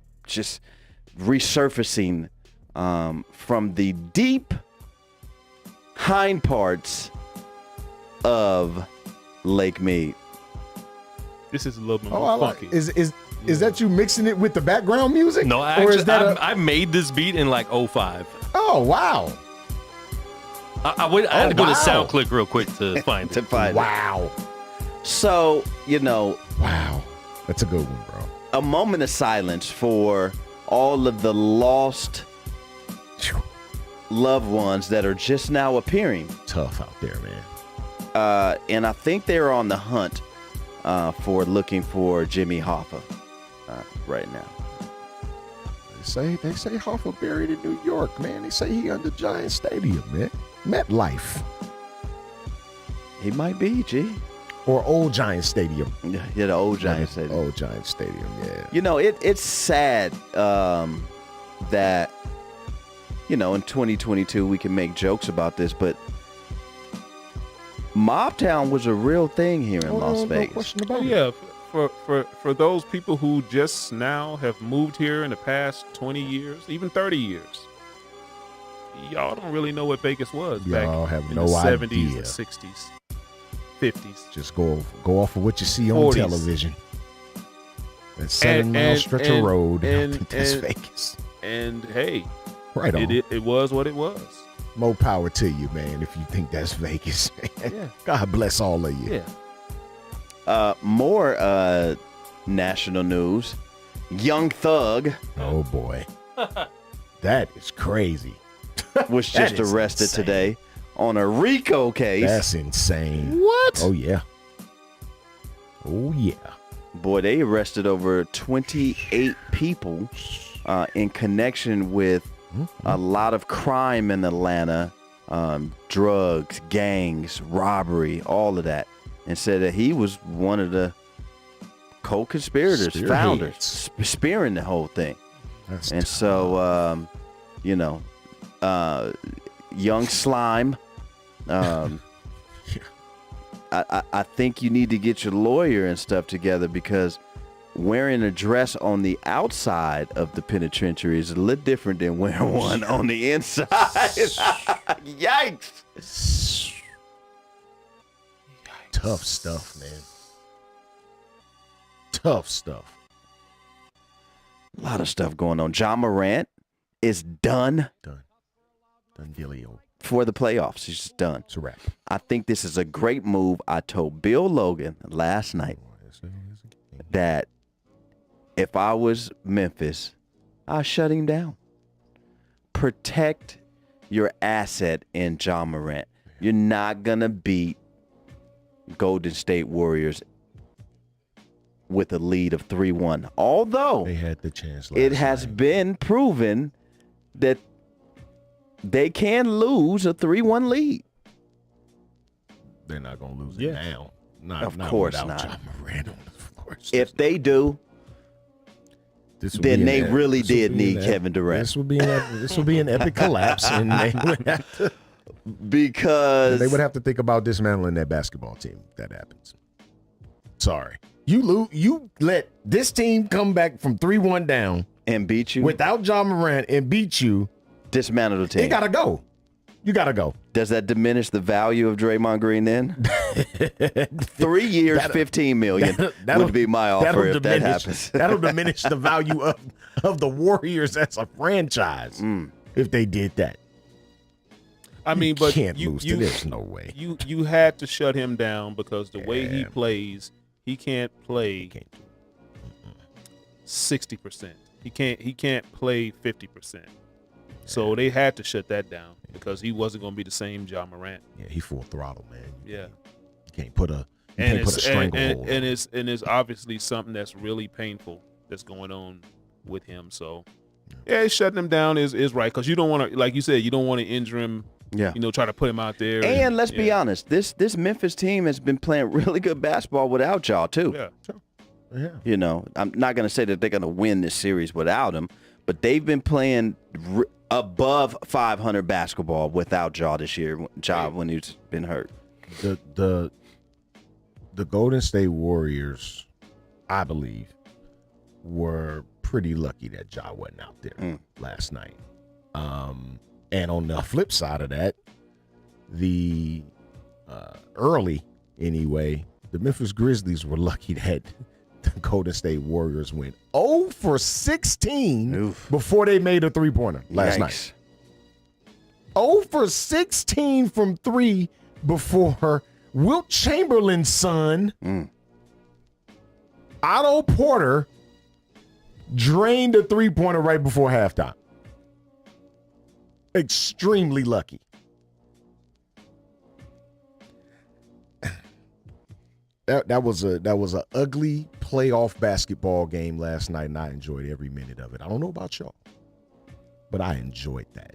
resurfacing from the deep hind parts of Lake Mead. This is a little bit Oh, more I like. funky. Is that you mixing it with the background music? No, or is that I made this beat in like 05. Oh, wow. I had to go to wow. SoundClick real quick to find To it. find it. Wow. So, Wow. That's a good one, bro. a moment of silence for all of the lost loved ones that are just now appearing. Tough out there, man. And I think they're on the hunt for looking for Jimmy Hoffa right now. They say Hoffa buried in New York, man. They say he under Giant Stadium, man. MetLife. He might be, G. Or Old Giant Stadium. Yeah, the old Giants said. Old Giant Stadium, yeah. It's sad that, in 2022 we can make jokes about this, but Mobtown was a real thing here in Las Vegas. No question Oh about it. yeah, for those people who just now have moved here in the past 20 years, even 30 years, y'all don't really know what Vegas was Y'all back have in no the 70s idea. and 60s, 50s. Just go off of what you see on 40s. television. That 7-mile stretch of road. That's and- Vegas. And hey, Right on. it was what it was. More power to you, man, if you think that's Vegas. Man. Yeah. God bless all of you. Yeah. More national news. Young Thug Oh, boy. That is crazy. was That just is arrested insane. today on a RICO case. That's insane. What? Oh, yeah. Oh, yeah. Boy, they arrested over 28 people in connection with a lot of crime in Atlanta, drugs, gangs, robbery, all of that, and said that he was one of the co-conspirators, Spearheads. founders, spearing the whole thing. That's And tough. so, young slime, I think you need to get your lawyer and stuff together, because wearing a dress on the outside of the penitentiary is a little different than wearing one on the inside. Yikes. Tough stuff, man. Tough stuff. A lot of stuff going on. John Morant is done Done dealio. for the playoffs. He's just done. It's a wrap. I think this is a great move. I told Bill Logan last night that if I was Memphis, I'd shut him down. Protect your asset in John Morant. You're not going to beat Golden State Warriors with a lead of 3-1. Although They had the chance last it has night. been proven that they can lose a 3-1 lead. They're not going to lose Yeah. it now. Not, Of not course without not. John Morant on the floor. If they do, then they really did need Kevin Durant. This would be an epic collapse, and they would have to, because they would have to think about dismantling that basketball team if that happens. Sorry. You let this team come back from 3-1 down and beat you without Ja Morant and beat you. Dismantle the team. They gotta go. You gotta go. Does that diminish the value of Draymond Green then? 3 years, $15 million would be my offer if that happens. That'll diminish the value of the Warriors as a franchise if they did that. I mean, but there's no way. You had to shut him down because the way he plays, he can't play 60%. He can't play 50%. So they had to shut that down because he wasn't going to be the same Ja Morant. Yeah, he full throttle, man. Yeah, you can't put a stranglehold. And it's obviously something that's really painful that's going on with him. So yeah, shutting him down is right because you don't want to, like you said, you don't want to injure him. Yeah, try to put him out there. And let's be honest, this Memphis team has been playing really good basketball without Ja too. Yeah, yeah. I'm not going to say that they're going to win this series without him, but they've been playing above 500 basketball without Ja this year. When he's been hurt. The Golden State Warriors, I believe, were pretty lucky that Ja wasn't out there last night. And on the flip side of that, the early anyway, the Memphis Grizzlies were lucky that the Golden State Warriors went 0 for 16 before they made a three-pointer last night. 0 for 16 from 3 before Wilt Chamberlain's son, Otto Porter, drained a three-pointer right before halftime. Extremely lucky. That was a ugly playoff basketball game last night, and I enjoyed every minute of it. I don't know about y'all, but I enjoyed that.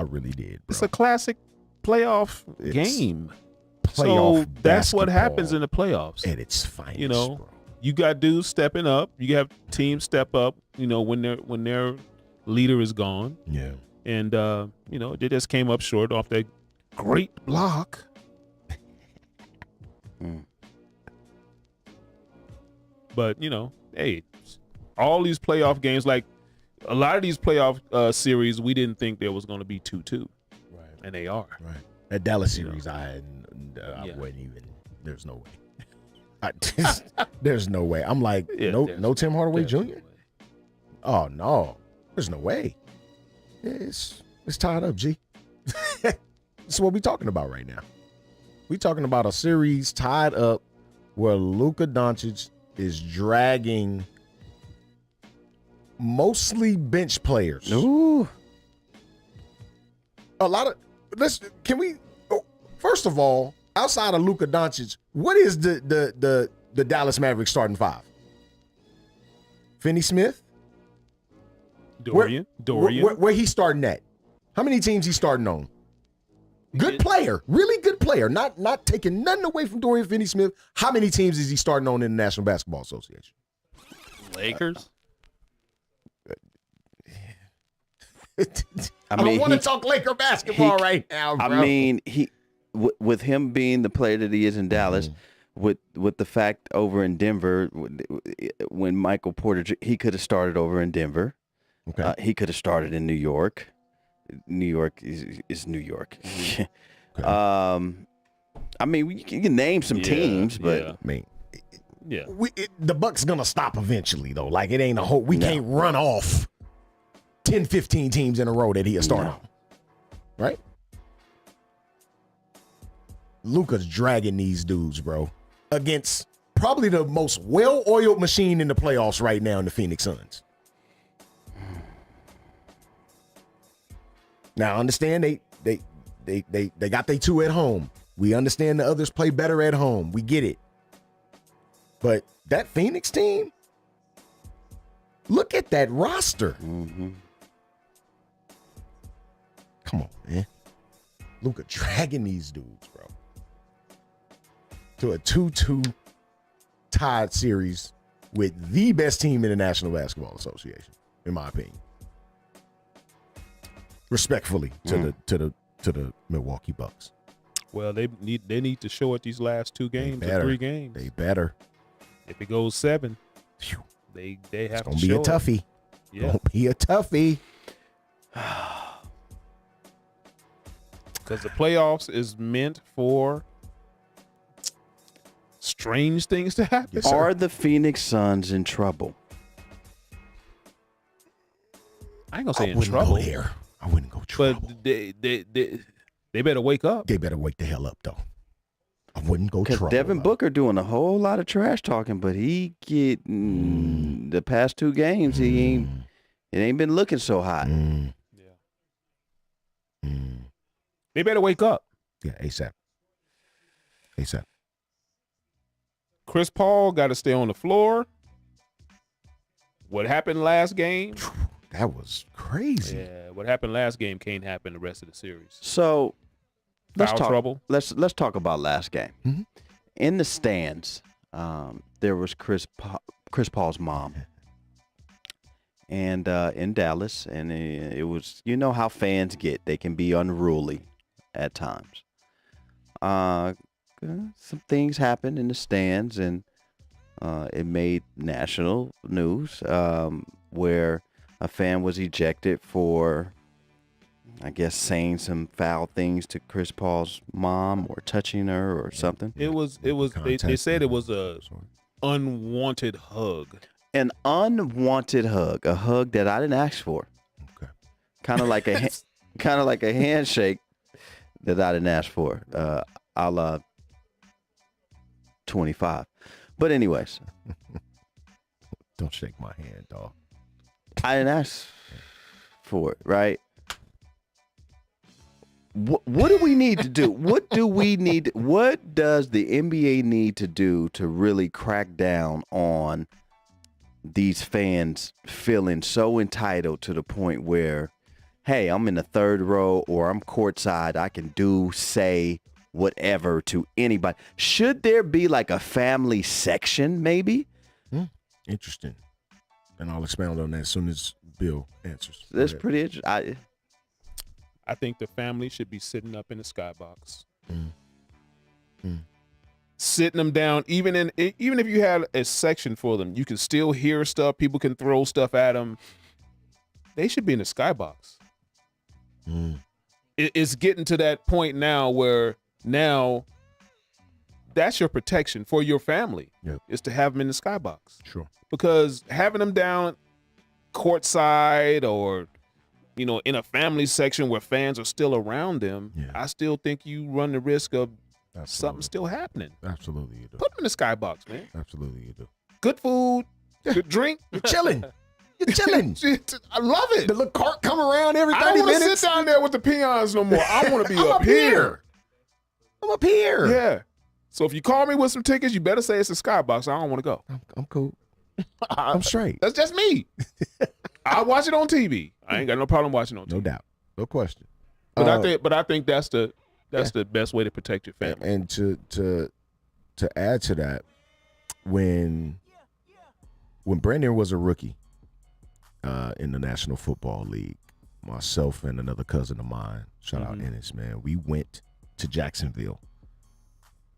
I really did. Bro. It's a classic playoff game. Playoff so that's what happens in the playoffs. At its finest, bro. You got dudes stepping up. You have teams step up. When their leader is gone. Yeah. And they just came up short off that great block. But hey, all these playoff games, like a lot of these playoff series, we didn't think there was going to be 2-2, right? And they are. Right. That Dallas series, I wouldn't even. There's no way. There's no way. I'm like, no Tim Hardaway Jr. No oh no, there's no way. It's tied up, G. That's what we're talking about right now. We're talking about a series tied up where Luka Doncic is dragging mostly bench players. Ooh. A lot of first of all, outside of Luka Doncic, what is the Dallas Mavericks starting five? Finney-Smith? Dorian. Where he starting at? How many teams he starting on? Good player, really good player. Not taking nothing away from Dorian Finney-Smith. How many teams is he starting on in the National Basketball Association? Lakers. I don't want to talk Laker basketball right now, bro. I mean, with him being the player that he is in Dallas, with the fact over in Denver, when Michael Porter, he could have started over in Denver. Okay. He could have started in New York. New York is New York. Okay. I mean, you can name some teams, but I mean, yeah, the Bucks gonna stop eventually, though. Like, it ain't a whole. We can't run off 10, 15 teams in a row that he'll start on, right? Luka's dragging these dudes, bro, against probably the most well-oiled machine in the playoffs right now in the Phoenix Suns. Now, understand they got they two at home. We understand the others play better at home. We get it. But that Phoenix team, look at that roster. Mm-hmm. Come on, man. Luka dragging these dudes, bro, to a 2-2 tied series with the best team in the National Basketball Association, in my opinion. Respectfully to the Milwaukee Bucks. Well, they need to show it these last 2 games or 3 games. They better. If it goes 7, Whew. they have to show it. It's gonna be a toughie. Yeah. Gonna be a toughie. Because the playoffs is meant for strange things to happen. Yes, sir. Are the Phoenix Suns in trouble? I ain't gonna say in wouldn't trouble, go there. I wouldn't go trouble. but they better wake up. They better wake the hell up, though. I wouldn't go Because trouble. Devin Booker doing a whole lot of trash talking, but he getting the past 2 games, it ain't been looking so hot. They better wake up. Yeah, ASAP. ASAP. Chris Paul got to stay on the floor. What happened last game? That was crazy. Yeah, what happened last game can't happen the rest of the series. So let's Foul talk. trouble. Let's talk about last game. Mhm. In the stands, there was Chris Paul's mom, and in Dallas, and it was, you know how fans get, they can be unruly at times. Some things happened in the stands, and it made national news where a fan was ejected for, I guess, saying some foul things to Chris Paul's mom or touching her or something. It was. They said it was a unwanted hug. An unwanted hug, a hug that I didn't ask for. Okay. Kind of like a handshake that I didn't ask for. A la 25. But anyways, Don't shake my hand, dog. I didn't ask for it, right? What do we need to do? What does the NBA need to do to really crack down on these fans feeling so entitled to the point where, hey, I'm in the third row or I'm courtside, I can say whatever to anybody? Should there be like a family section maybe? Interesting. And I'll expound on that as soon as Bill answers. That's Go ahead. pretty interesting. I think the family should be sitting up in the skybox, sitting them down. Even if you had a section for them, you can still hear stuff. People can throw stuff at them. They should be in the skybox. It's getting to that point now where that's your protection for your family. Yep. Is to have them in the skybox. Sure. Because having them down courtside or, in a family section where fans are still around them, Yeah. I still think you run the risk of Absolutely. something still happening. Absolutely, you do. Put them in the skybox, man. Absolutely, you do. Good food, good drink. You're chilling. You're chilling. I love it. The little cart come around every I 30 don't want to minutes. sit down there with the peons no more. I want to be I'm up here. I'm up here. Yeah. So if you call me with some tickets, you better say it's a skybox. I don't want to go. I'm cool. I'm straight. That's just me. I'll watch it on TV. I ain't got no problem watching on TV. No doubt. No question. But I think that's the best way to protect your family. And to add to that, when Brandon was a rookie in the National Football League, myself and another cousin of mine, shout out Ennis, man, we went to Jacksonville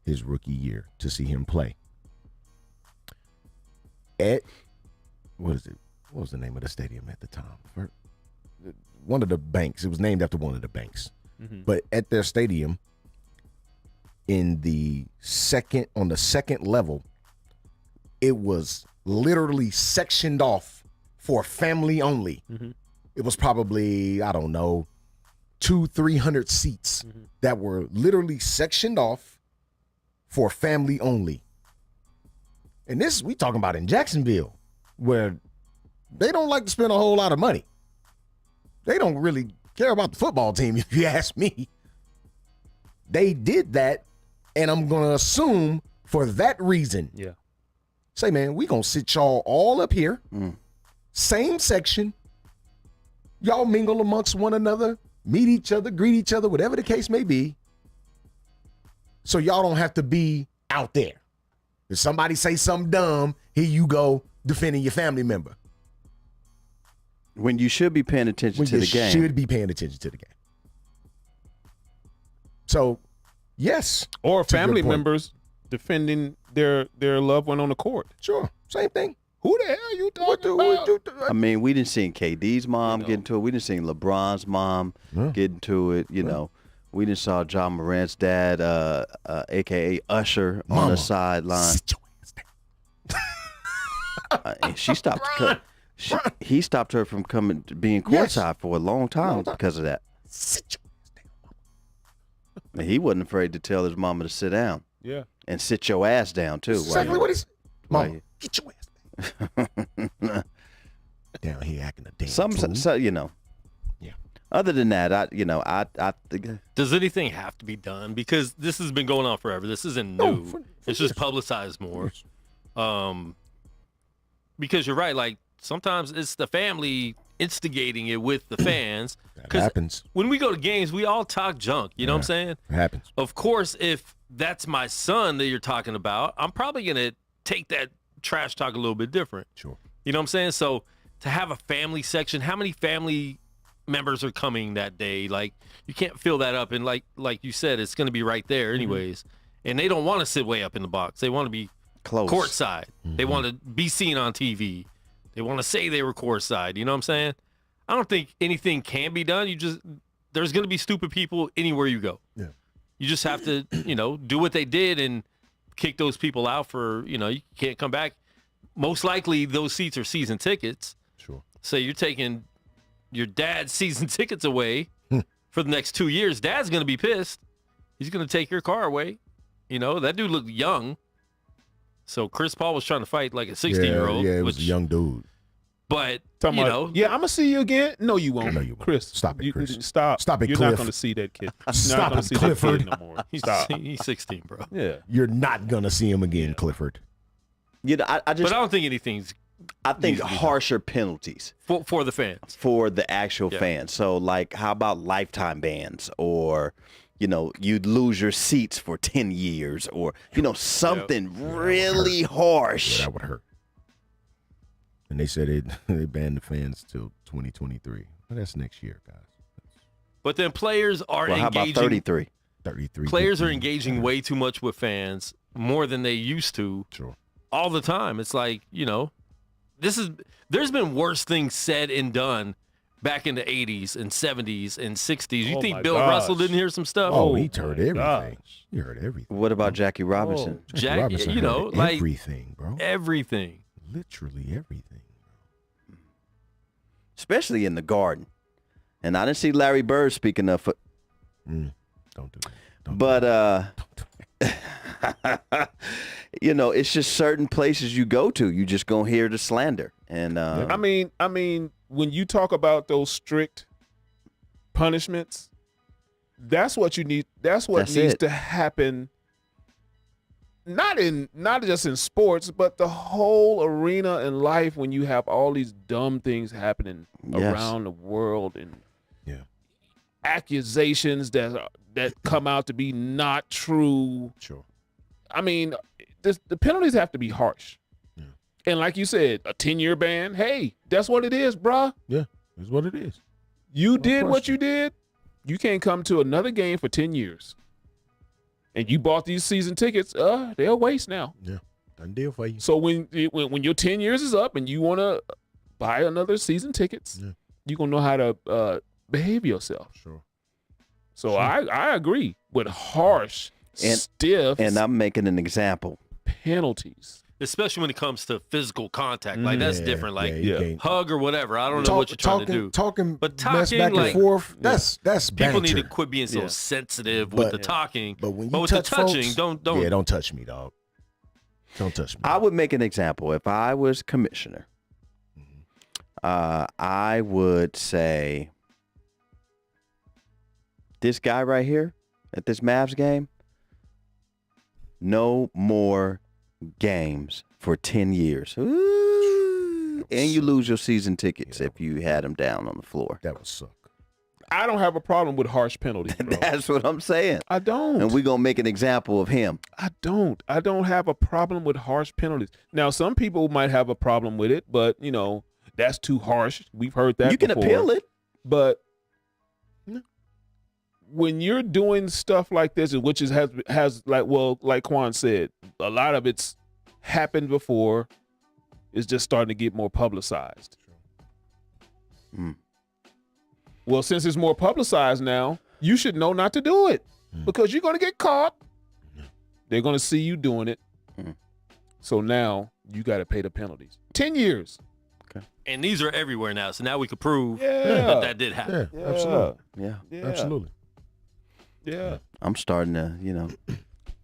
his rookie year to see him play. What was the name of the stadium at the time? One of the banks. It was named after one of the banks. But at their stadium, on the second level, it was literally sectioned off for family only. It was probably, I don't know, 200-300 seats that were literally sectioned off for family only. And this, we talking about in Jacksonville, where they don't like to spend a whole lot of money. They don't really care about the football team, if you ask me. They did that, and I'm going to assume for that reason. Yeah. Say, man, we going to sit y'all all up here, same section. Y'all mingle amongst one another, meet each other, greet each other, whatever the case may be. So y'all don't have to be out there. If somebody say something dumb, here you go defending your family member. When you should be paying attention When to you the game. should be paying attention to the game. So, yes. Or It's a good family point. members defending their loved one on the court. Sure. Same thing. Who the hell you talking What about? I mean, we didn't see KD's mom get into it. We didn't see LeBron's mom get into it. You know, we didn't saw John Morant's dad, a.k.a. Usher, on Mama, the sideline. sit your ass down. And she stopped. He stopped her from being courtside for a long time because of that. Sit your ass down. And he wasn't afraid to tell his mama to sit down Yeah. and sit your ass down too. Exactly what he said. Why Mama, you- get your ass down. Down here acting a damn Some, fool. so, you know. Yeah. Other than that, I think Does anything have to be done? Because this has been going on forever. This isn't No, new. for It's just publicized more. Because you're right. Like sometimes it's the family instigating it with the fans. That happens. When we go to games, we all talk junk. You know what I'm saying? It happens. Of course, if that's my son that you're talking about, I'm probably gonna take that trash talk a little bit different. Sure. You know what I'm saying? So to have a family section, how many family members are coming that day? Like you can't fill that up, and like you said, it's gonna be right there anyways. And they don't want to sit way up in the box. They want to be close. courtside. They want to be seen on TV. They want to say they were courtside. You know what I'm saying? I don't think anything can be done. There's going to be stupid people anywhere you go. Yeah. You just have to, do what they did and kick those people out for, you can't come back. Most likely those seats are season tickets. Sure. So you're taking your dad's season tickets away for the next 2 years. Dad's going to be pissed. He's going to take your car away. That dude looked young. So Chris Paul was trying to fight like a 16-year-old. Yeah, it was a young dude. But, Talking about, yeah, I'm gonna see you again. No, you won't. No, you won't. Chris. Stop it, Chris. Stop. Stop it, You're Cliff. not gonna see that kid. You're Stop not gonna it, see Clifford. that kid no more. he's, Stop. he's 16, bro. Yeah. You're not going to see him again, Clifford. I But just I don't think anything's I think needs to be done. harsher penalties for the fans. for the actual Yeah. fans. So like, how about lifetime bans, or you'd lose your seats for 10 years, or something really harsh. Yeah, that would hurt. And they said they banned the fans till 2023. Well, that's next year, guys. But then players are Well, how about engaging. 33? 33. Players are 15. engaging way too much with fans, more than they used to, Sure. all the time. It's like, there's been worse things said and done back in the 80s and 70s and 60s. You Oh think my Bill gosh. Russell didn't hear some stuff? Oh, Oh, he my heard everything. gosh. He heard everything. What about Jackie Robinson? Jackie Jack, Robinson you know, heard like everything, bro. everything. Literally everything. Especially in the Garden. And I didn't see Larry Bird speaking up for, Don't do that. Don't but do that. it's just certain places you go to, you just gonna hear the slander. And I mean, when you talk about those strict punishments, that's what you need. That's what That's needs it. to happen. Not just in sports, but the whole arena in life. When you have all these dumb things happening Yes. around the world and Yeah. accusations that come out to be not true. Sure. I mean, the penalties have to be harsh. Yeah. And like you said, a 10-year ban. Hey, that's what it is, bruh. Yeah. That's what it is. You did what question. you did. You can't come to another game for 10 years. And you bought these season tickets. They'll waste now. Yeah. Done deal for you. So when your 10 years is up and you want to buy another season tickets, Yeah. you're going to know how to behave yourself. Sure. So I agree with harsh, And- stiff and I'm making an example. penalties. Especially when it comes to physical contact. Like, that's Yeah, different. Like, you Yeah. can't- hug or whatever. I don't know what you're trying to do. Talking, But mess talking, back like- and forth. That's People need to banter. quit being so Yeah. sensitive with But- the talking. But when you with touch the touching, folks, don't. Yeah, don't touch me, dog. Don't touch me. I would make an example. If I was commissioner, I would say, this guy right here at this Mavs game, no more games for 10 years. Ooh. And you lose your season tickets if you had him down on the floor. That would suck. I don't have a problem with harsh penalties, bro. That's what I'm saying. I don't. And we're going to make an example of him. I don't have a problem with harsh penalties. Now, some people might have a problem with it, but, you know, that's too harsh. We've heard that You can before. appeal it. But when you're doing stuff like this, which has like Quan said, a lot of it's happened before. It's just starting to get more publicized. Well, since it's more publicized now, you should know not to do it because you're going to get caught. They're going to see you doing it. So now you got to pay the penalties. 10 years. Okay. And these are everywhere now. So now we could prove Yeah. that did happen. Yeah, absolutely. Yeah. Absolutely. Yeah. I'm starting to, you know,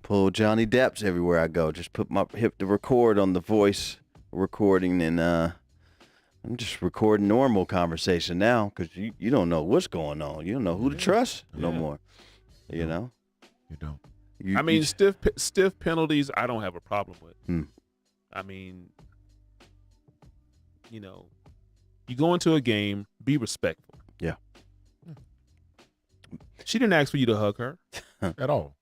pull Johnny Depp's everywhere I go. Just hit the record on the voice recording, and I'm just recording normal conversation now because you don't know what's going on. You don't know who to trust no more. You know? You don't. I mean, stiff penalties, I don't have a problem with. I mean, you know, you go into a game, be respectful. Yeah. She didn't ask for you to hug her. At all.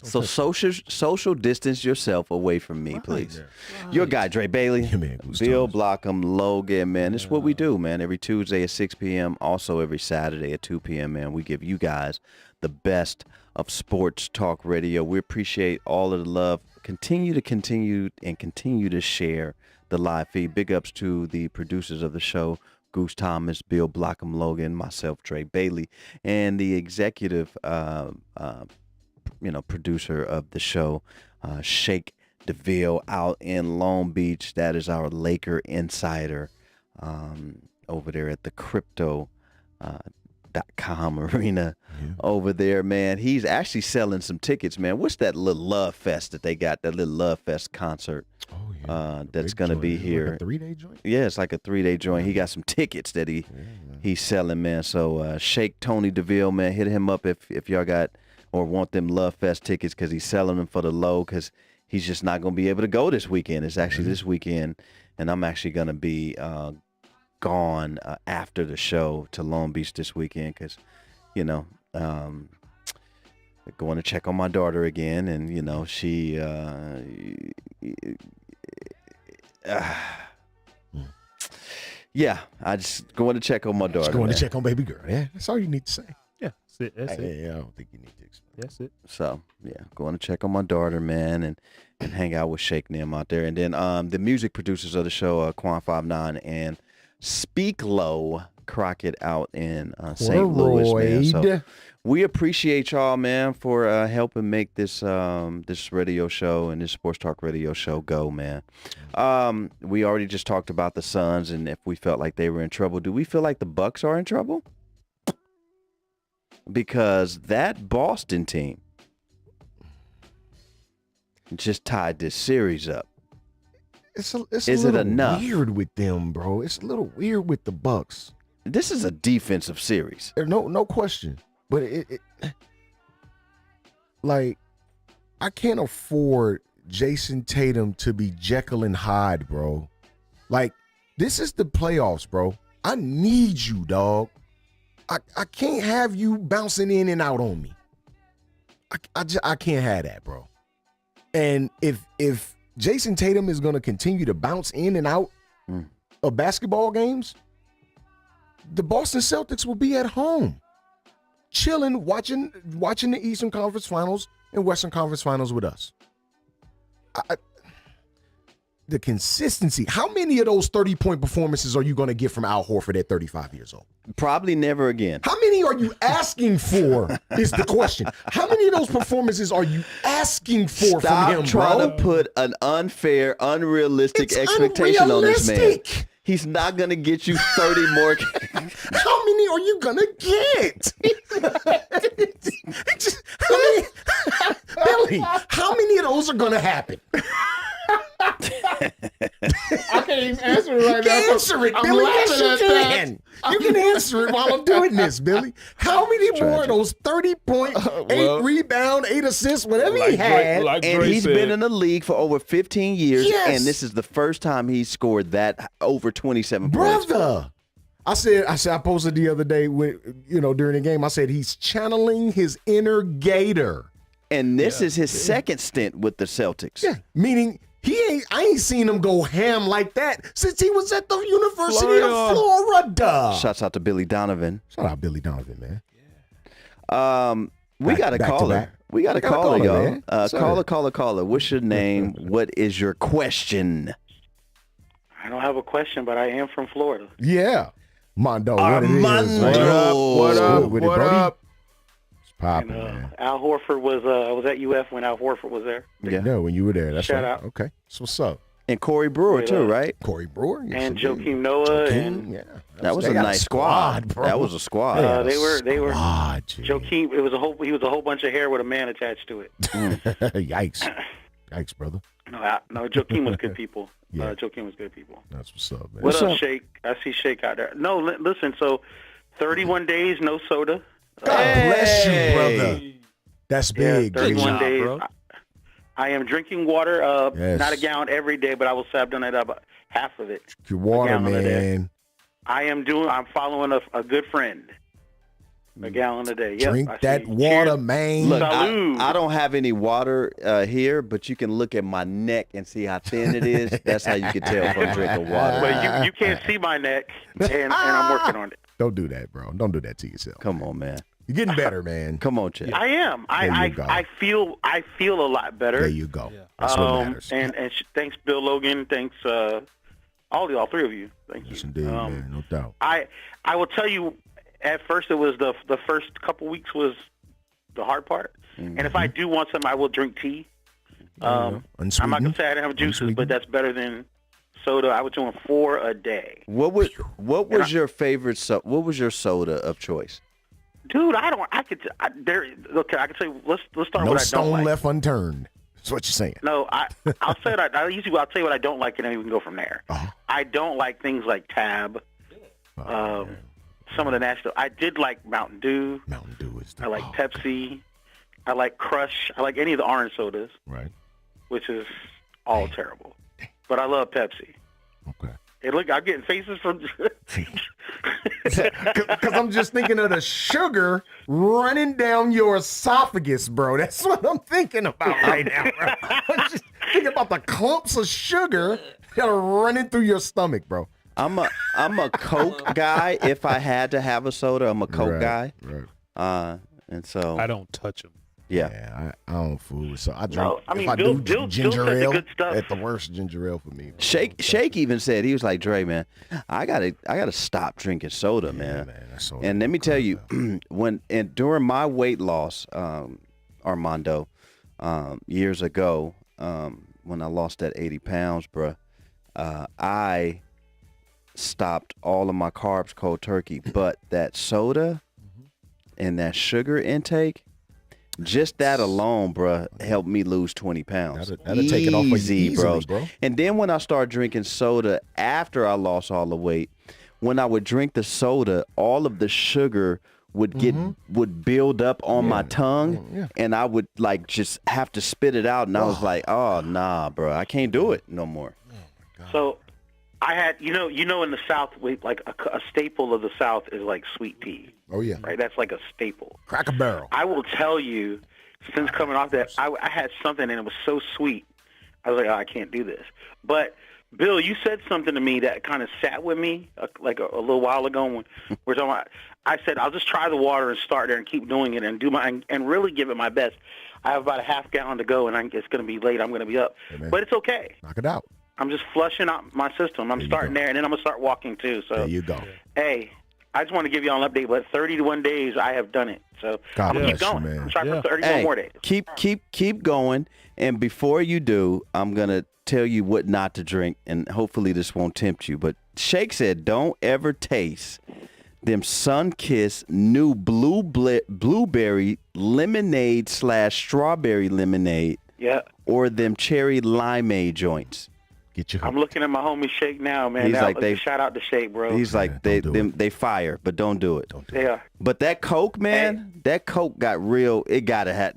So social distance yourself away from me, please. Your guy, Dre Bailey, Yeah, man, Goose Bill Thomas. Blockham, Logan, man. It's what we do, man. Every Tuesday at 6 p.m., also every Saturday at 2 p.m., man. We give you guys the best of sports talk radio. We appreciate all of the love. Continue to share the live feed. Big ups to the producers of the show, Goose Thomas, Bill Blockham, Logan, myself, Dre Bailey, and the executive producer of the show, Shake DeVille out in Long Beach. That is our Laker insider over there at the crypto.com arena over there, man. He's actually selling some tickets, man. What's that little Love Fest that they got, that little Love Fest concert that's going to be here? Like a 3-day joint? Yeah, it's like a 3-day joint. He got some tickets that he's selling, man. So Shake Tony DeVille, man, hit him up if y'all got or want them Love Fest tickets, because he's selling them for the low, because he's just not going to be able to go this weekend. It's actually this weekend, and I'm actually going to be gone after the show to Long Beach this weekend because, you know, going to check on my daughter again, and, you know, she yeah, I just going to check on my daughter. Just going man. to check on baby girl. Yeah, that's all you need to say. Yeah, that's it. Yeah, I don't think you need to explain. That's it. So yeah, going to check on my daughter, man, and hang out with Shake and them out there. And then the music producers of the show, Quan 59 and Speak Low Crockett out in St. Louis, man. So we appreciate y'all, man, for helping make this this radio show and this sports talk radio show go, man. We already just talked about the Suns and if we felt like they were in trouble. Do we feel like the Bucks are in trouble? Because that Boston team just tied this series up. It's Is a it little enough? weird with them, bro. It's a little weird with the Bucks. This is a defensive series. No question. But it like, I can't afford Jason Tatum to be Jekyll and Hyde, bro. Like, this is the playoffs, bro. I need you, dog. I can't have you bouncing in and out on me. I can't have that, bro. And if Jason Tatum is going to continue to bounce in and out of basketball games, the Boston Celtics will be at home, chilling, watching the Eastern Conference Finals and Western Conference Finals with us. The consistency. How many of those 30-point performances are you going to get from Al Horford at 35 years old? Probably never again. How many are you asking for is the question. How many of those performances are you asking for Stop from him, trying bro? to put an unfair, unrealistic It's expectation on this man. unrealistic. He's not going to get you 30 more. How many are you gonna get? Billy, how many of those are gonna happen? I can't even answer it right now. Answer it, I'm Billy. laughing Yes, at you that. can. You can answer it while I'm doing this, Billy. How many more of those 30-point, 8 rebound, 8 assists, whatever he had? And he's been in the league for over 15 years, Yes. and this is the first time he's scored that over 27 points. Brother, I posted the other day during the game. I said he's channeling his inner Gator. And this is his second stint with the Celtics. Yeah, meaning I ain't seen him go ham like that since he was at the University of Florida. Shouts out to Billy Donovan. Shout out Billy Donovan, man. We got a caller. We got a caller, y'all. Caller. What's your name? What is your question? I don't have a question, but I am from Florida. Yeah. Mondo, what it is. Mondo. What up? It's popping, man. Al Horford was at UF when Al Horford was there. Yeah. No, when you were there. That's Shout right. out. Okay. So what's up? And Corey Brewer, too, right? Corey Brewer. Yes, And indeed. Joakim Noah Yeah. That was they a got nice squad. bro. That was a squad. they were Squad, G. Joakim. He was a whole bunch of hair with a man attached to it. Yikes. Yikes, brother. No, Joakim was good people. Yeah. Joakim was good people. That's what's up, man. What up, Shake? I see Shake out there. No, listen. So, 31 days, no soda. God bless you, brother. That's big. Yeah, 31 job, days. bro. I am drinking water, Yes. not a gallon every day, but I will say I've done it about half of it. Your water, gallon a day. man. I'm following a good friend. A gallon a day. Yep, Drink I that see. water, Cheers. man. Look, Salud. I don't have any water here, but you can look at my neck and see how thin it is. That's how you can tell if I'm drinking water. But you can't see my neck, and I'm working on it. Don't do that, bro. Don't do that to yourself. Come on, man. You're getting better, man. Come on, Chip. I am. you go. I feel a lot better. There you go. That's what matters. And thanks, Bill Logan. Thanks, all three of you. Thank you. Yes, indeed, man. No doubt. I will tell you. At first, it was the first couple weeks was the hard part. And if I do want some, I will drink tea. I'm not gonna say I don't have juices, but that's better than soda. I was doing 4 a day. What was your favorite? What was your soda of choice? Dude, I could say let's start No with what I don't stone like. left unturned. That's what you're saying. No, I'll say it. I'll tell you what I don't like, and then we can go from there. Uh-huh. I don't like things like Tab. Some of the national. I did like Mountain Dew. Mountain Dew is the I like Pepsi. I like Crush. I like any of the orange sodas, Right. which is all terrible. But I love Pepsi. Okay. Hey, look, I'm getting faces from. Because I'm just thinking of the sugar running down your esophagus, bro. That's what I'm thinking about right now, bro. I'm just thinking about the clumps of sugar that are running through your stomach, bro. I'm a Coke guy. If I had to have a soda, I'm a Coke guy. Right. And so I don't touch them. yeah. Yeah, I don't fool with so I drink. No, I mean, if I Bill- do Bill ginger said the ale, good stuff. at the worst ginger ale for me. Shake even said he was like, Dre, man, I gotta stop drinking soda, man. That's so And let me tell you, during my weight loss, Armando, years ago, when I lost that 80 pounds, bruh, I stopped all of my carbs cold turkey, but that soda and that sugar intake, just that alone, bruh, helped me lose 20 pounds. That'll take it off of you Easy, easily, bro. And then when I started drinking soda after I lost all the weight, when I would drink the soda, all of the sugar would build up on my tongue, and I would like just have to spit it out. And I was like, oh nah, bro, I can't do it no more. So, I had in the South, like a staple of the South is like sweet tea. Oh yeah, Right, that's like a staple. Cracker Barrel. I will tell you, since coming off that, I had something and it was so sweet. I was like, oh, I can't do this. But Bill, you said something to me that kind of sat with me like a little while ago when we're talking about. I said I'll just try the water and start there and keep doing it and do and really give it my best. I have about a half gallon to go and it's going to be late. I'm going to be up, but it's okay. Knock it out. I'm just flushing out my system. I'm starting there, and then I'm going to start walking, too. So There you go. Hey, I just want to give you all an update, but 31 days I have done it. So God I'm going to keep bless you, going. man. I'm trying for 31 more days. Keep going. And before you do, I'm gonna tell you what not to drink, and hopefully this won't tempt you. But Shake said, don't ever taste them Sun-Kissed new blueberry lemonade / strawberry lemonade. Yeah. Or them cherry limeade joints. Get you. I'm looking at my homie Shake now, man. He's Now, like shout out to Shake, bro. He's like they fire, but don't do it. They are. But that Coke, man, that Coke got real. It gotta have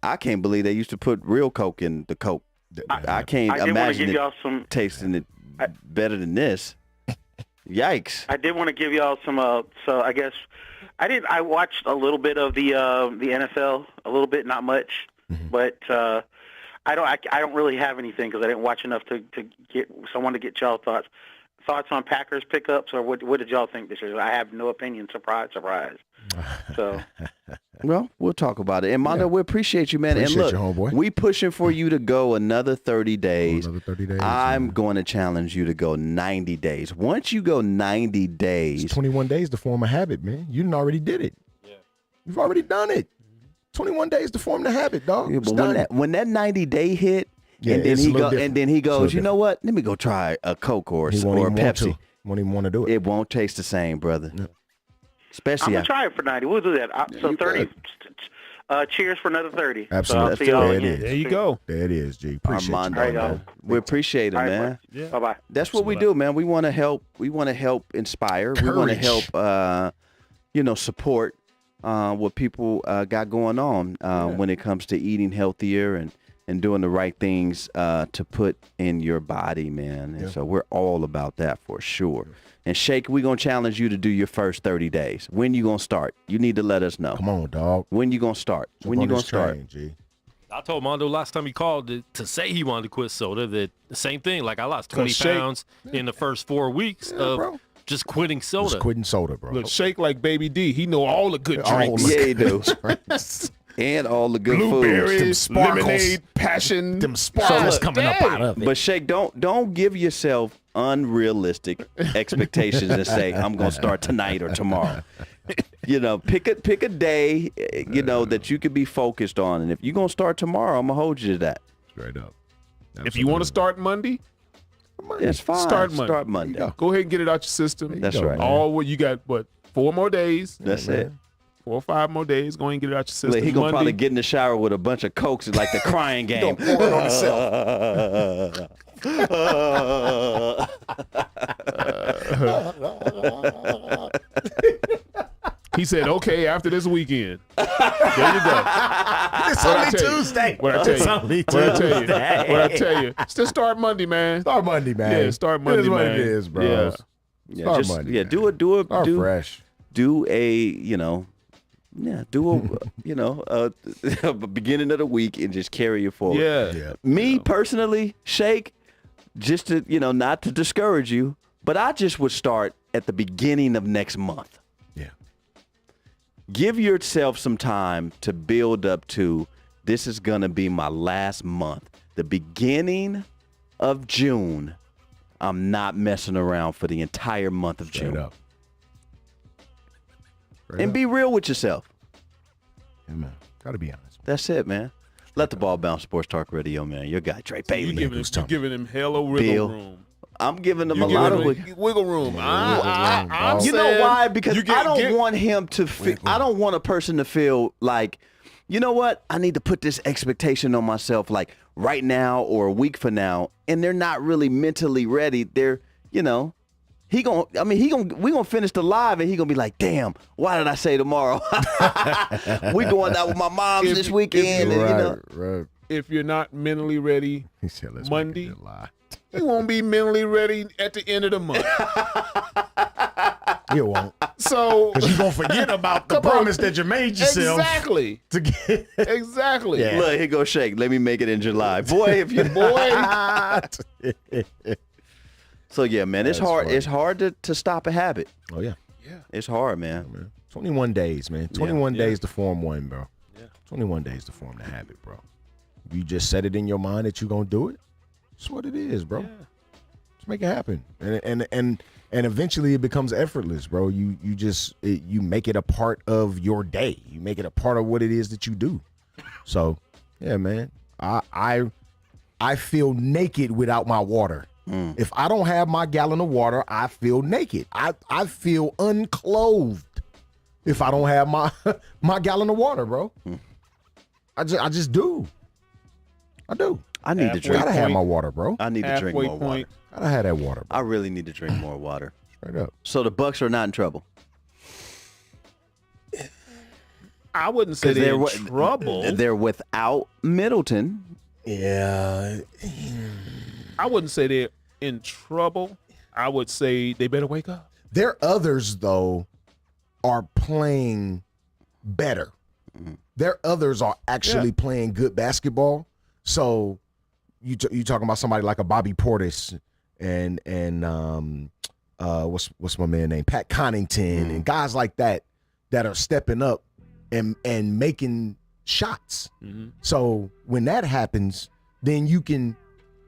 I can't believe they used to put real Coke in the Coke. I can't I did want to imagine give it y'all some. tasting it better than this. Yikes. I did want to give y'all some. So I guess I watched a little bit of the NFL, a little bit, not much, but I don't really have anything because I didn't watch enough to get. So I wanted to get y'all thoughts on Packers pickups, or what did y'all think this year? I have no opinion. Surprise, surprise. So. Well, we'll talk about it. And Mondo, we appreciate you, man. Appreciate and look, you, homeboy. we pushing for you to go another 30 days. Another 30 days. I'm going to challenge you to go 90 days. Once you go 90 days. It's 21 days to form a habit, man. You done already did it. Yeah. You've already done it. 21 days to form the habit, dog. Yeah, but when that 90-day hit, Yeah, and then he goes, you know what? Let me go try a Coke or a Pepsi. Won't even want to do it. It won't taste the same, brother. Yeah. Especially I'm gonna try it for 90. We'll do that. So 30. Cheers for another 30. Absolutely. So I'll see y'all There it again. is. There you go. There it is, G. Appreciate Armando, you. All right, y'all. man. We appreciate it, All right, man. Yeah. Bye-bye. That's what we do, man. We want to help. We want to help inspire. We want to Courage. help, support what people got going on when it comes to eating healthier and doing the right things to put in your body, man. And so we're all about that for sure. And Shake, we're going to challenge you to do your first 30 days. When you going to start? You need to let us know. Come on, dog. When you going to start? When you going to start? G. I told Mondo last time he called to say he wanted to quit soda that the same thing. Like I lost 20 Shake- pounds in the first 4 weeks of bro. just quitting soda. Just quitting soda, bro. Look, Shake like Baby D. He know all the good All drinks. the Yeah, you do. And all the good foods. Blueberries, sparkles. lemonade, passion. Them sparkles coming up out of it. But Shake, don't give yourself unrealistic expectations and say I'm gonna start tonight or tomorrow. Pick a day, that you could be focused on, and if you're gonna start tomorrow, I'm gonna hold you to that. Straight up. If you want to start Monday, That's fine. Start Monday. Start Monday. go ahead and get it out your system. That's go, right. man. All what you got, 4 more days. That's it. 4 or 5 more days. Go ahead and get it out your system. Look, he gonna Monday, probably get in the shower with a bunch of Cokes like the crying game. Pour it on himself. He said, "Okay, after this weekend." There you go. It's What I only tell you? Tuesday. What I tell It's you? only What I tell you? Tuesday. What I tell you? Still start Monday, man. Start Monday, man. Yeah, start It Monday, is what man. it is, bro. Yeah. Yeah, Start just Monday, yeah, man. do Start fresh. a beginning of the week and just carry it forward. Yeah. Me personally, Shake, just to not to discourage you, but I just would start at the beginning of next month. Yeah. Give yourself some time to build up to this is gonna be my last month. The beginning of June, I'm not messing around for the entire month of Straight June. up. And be real with yourself. Yeah, man. Gotta be honest. That's it, man. Let the ball bounce. Sports Talk Radio, man. Your guy, Trey You Bailey. giving him hella wiggle Bill. room. I'm giving him You a lot of giving him wiggle room. dog. You know why? Because you I don't want him to feel, I don't want a person to feel like, you know what? I need to put this expectation on myself like right now or a week from now, and they're not really mentally ready. They're, we gonna finish the live and he gonna be like, damn, why did I say tomorrow? We going out with my moms this weekend. Right. If you're not mentally ready He said, let's Monday, make it a lie. you won't be mentally ready at the end of the month. You won't. So Because you're going to forget about the Come on. promise that you made yourself. exactly, To get exactly. Yeah. Look, here go Shake. Let me make it in July. Boy, if you So yeah, man, it's That's hard. funny. It's hard to stop a habit. Oh, yeah. It's hard, man. 21 days, man. 21 Yeah. days to form one, bro. Yeah. 21 days to form the habit, bro. You just set it in your mind that you're going to do it. That's what it is, bro. Just make it happen. And eventually it becomes effortless, bro. You make it a part of your day. You make it a part of what it is that you do. So, yeah, man. I feel naked without my water. If I don't have my gallon of water, I feel naked. I feel unclothed if I don't have my gallon of water, bro. I just do. I do. I need to Halfway drink. Gotta have point. my water, bro. I need to drink Halfway more point. water. Gotta have that water, bro. I really need to drink more water. Straight up. So the Bucks are not in trouble. I wouldn't say they're in wa- trouble. They're without Middleton. Yeah. I wouldn't say they're in trouble. I would say they better wake up. Their others, though, are playing better. Their others are actually playing good basketball. So you talking about somebody like a Bobby Portis and what's my man name? Pat Connaughton and guys like that are stepping up and making shots. So when that happens, then you can,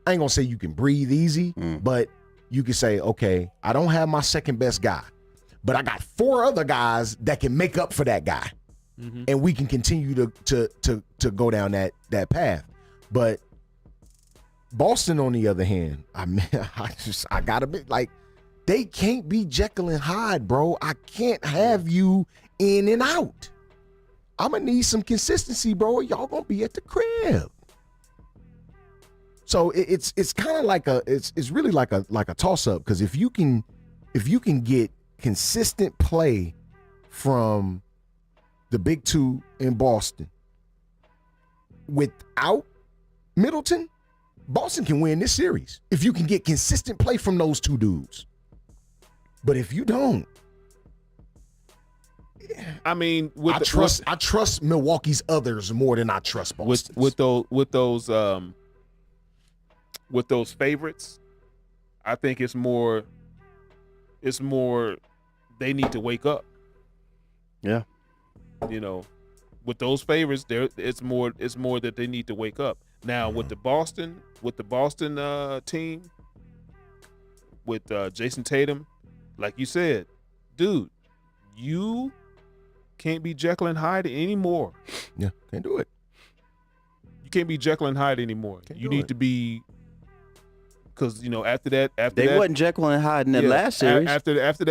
I ain't gonna say you can breathe easy, but you can say, okay, I don't have my second best guy, but I got 4 other guys that can make up for that guy. And we can continue to go down that path. But Boston, on the other hand, I gotta be like, they can't be Jekyll and Hyde, bro. I can't have you in and out. I'm gonna need some consistency, bro. Y'all gonna be at the crib. So it's kind of like it's really like a toss up, because if you can get consistent play from the big two in Boston without Middleton, Boston can win this series if you can get consistent play from those two dudes. But if you don't, I mean, I trust Milwaukee's others more than I trust Boston's. with those favorites. I think it's more they need to wake up. Yeah. You know, with those favorites, it's more that they need to wake up. Now with the Boston team, with Jason Tatum, like you said, dude, you can't be Jekyll and Hyde anymore. Yeah, can't do it. You can't be Jekyll and Hyde anymore. You need to be, because after that, they wasn't Jekyll and Hyde in that last series. After that after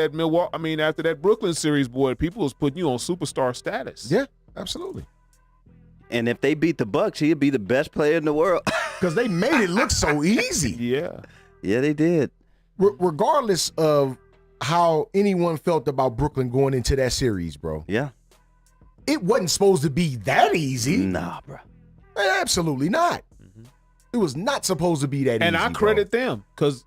that Brooklyn series, boy, people was putting you on superstar status. Yeah, absolutely. And if they beat the Bucks, he'd be the best player in the world. Because they made it look so easy. Yeah, they did. Regardless of how anyone felt about Brooklyn going into that series, bro. Yeah. It wasn't supposed to be that easy. Nah, bro. Absolutely not. It was not supposed to be that easy. And I credit them, because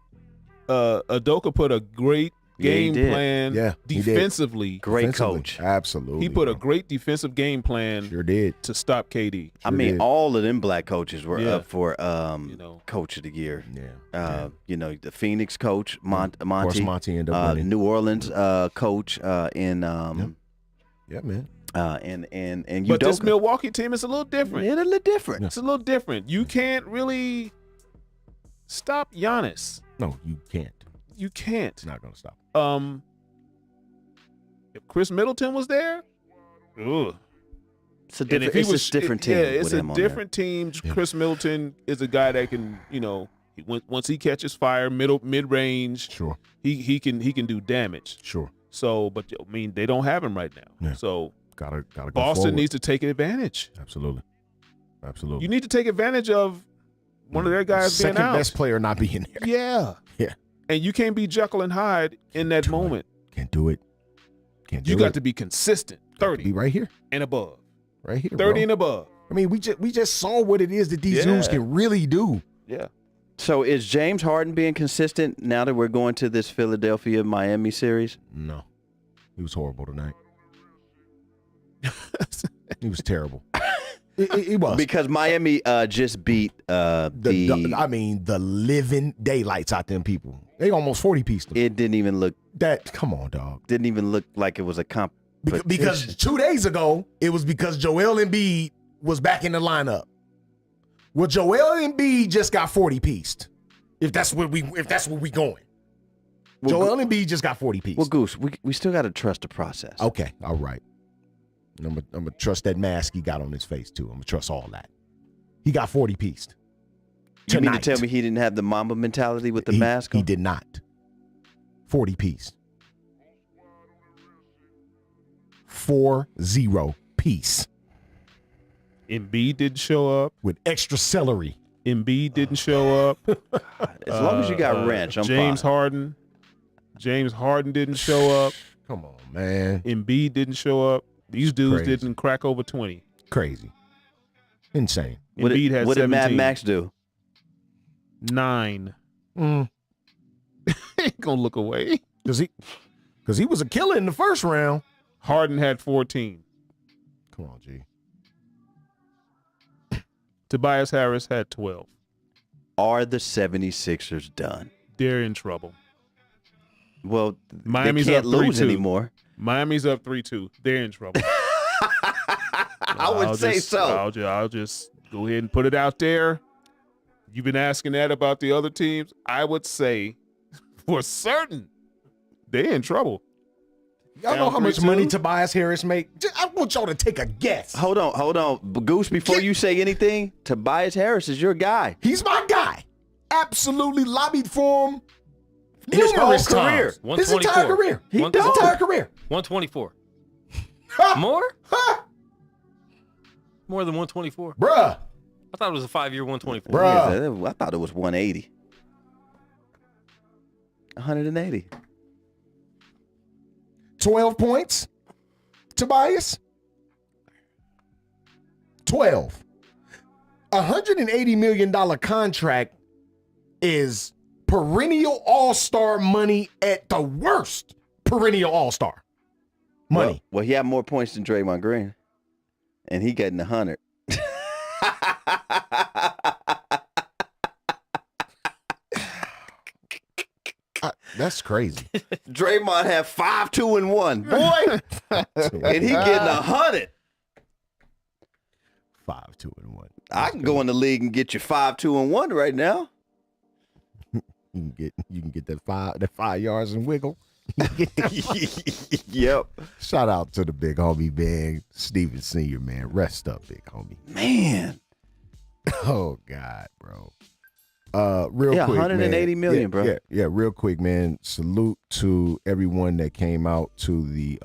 Udoka put a great game plan defensively. Great coach. Absolutely. He put a great defensive game plan to stop KD. I mean, all of them black coaches were up for coach of the year. Yeah. The Phoenix coach, Monty. Of course, Monty ended up winning. New Orleans coach in yeah, man. And but this Udoka. Milwaukee team is a little different. Yeah, they're a little different. It's a little different. You can't really stop Giannis. No, you can't. You can't. It's not gonna stop. If Chris Middleton was there, it's a different team. Yeah, it's a different there. team. Yeah. Chris Middleton is a guy that can, once he catches fire, mid range, sure, he can do damage. Sure. So, but I mean, they don't have him right now. Yeah. So gotta go Boston forward. needs to take advantage. Absolutely. You need to take advantage of one of their guys being out. Second best player not being there. Yeah. Yeah. And you can't be Jekyll and Hyde in that moment. Can't do it. You got to be consistent. 30. Be right here. And above. Right here. 30 bro. and above. I mean, we just saw what it is that these dudes can really do. Yeah. So is James Harden being consistent now that we're going to this Philadelphia-Miami series? No. He was horrible tonight. He was terrible. It was. Because Miami just beat the living daylights out them people. They almost 40-pieced them. It didn't even look. Come on, dog. Didn't even look like it was a comp. Because 2 days ago, it was because Joel Embiid was back in the lineup. Well, Joel Embiid just got 40-pieced. If that's where we going. Well, Joel Embiid just got 40-pieced. Well, Goose, we still got to trust the process. Okay, all right. And I'm gonna trust that mask he got on his face too. I'm gonna trust all that. He got 40-pieced. You mean to tell me he didn't have the Mamba mentality with the mask on? He did not. 40-piece. 40-piece. Embiid didn't show up. With extra celery. Embiid didn't show up. As long as you got wrench, I'm James fine. James Harden didn't show up. Come on, man. Embiid didn't show up. These dudes didn't crack over 20. Crazy. Insane. Embiid had 17. What did Mad Max do? 9. ain't gonna look away. Because he was a killer in the first round. Harden had 14. Come on, G. Tobias Harris had 12. Are the 76ers done? They're in trouble. Well, Miami's they can't up lose 3-2. anymore. Miami's up 3-2. They're in trouble. I would say so. I'll just go ahead and put it out there. You've been asking that about the other teams. I would say for certain they're in trouble. Y'all know how much money Tobias Harris make? I want y'all to take a guess. Hold on. Goose, before you say anything, Tobias Harris is your guy. He's my guy. Absolutely lobbied for him His whole numerous career. times. His entire career. His entire career. 124. More? More than 124? Bruh. I thought it was a 5-year 124. Bruh. Yeah, I thought it was 180. 180. 12 points. Tobias. 12. $180 million contract is perennial all-star money at the worst. Perennial all-star money. Well, he had more points than Draymond Green, and he getting 100. That's crazy. Draymond had 5, 2, and 1, boy, and he getting 100. 5, 2, and 1. I can go in the league and get you 5, 2, and 1 right now. You can get that 5 yards and wiggle. Yep. Shout out to the big homie, man. Steven Sr., man. Rest up, big homie. Man. Oh, God, bro. Real quick, 180 man. million, bro. Yeah, real quick, man. Salute to everyone that came out to the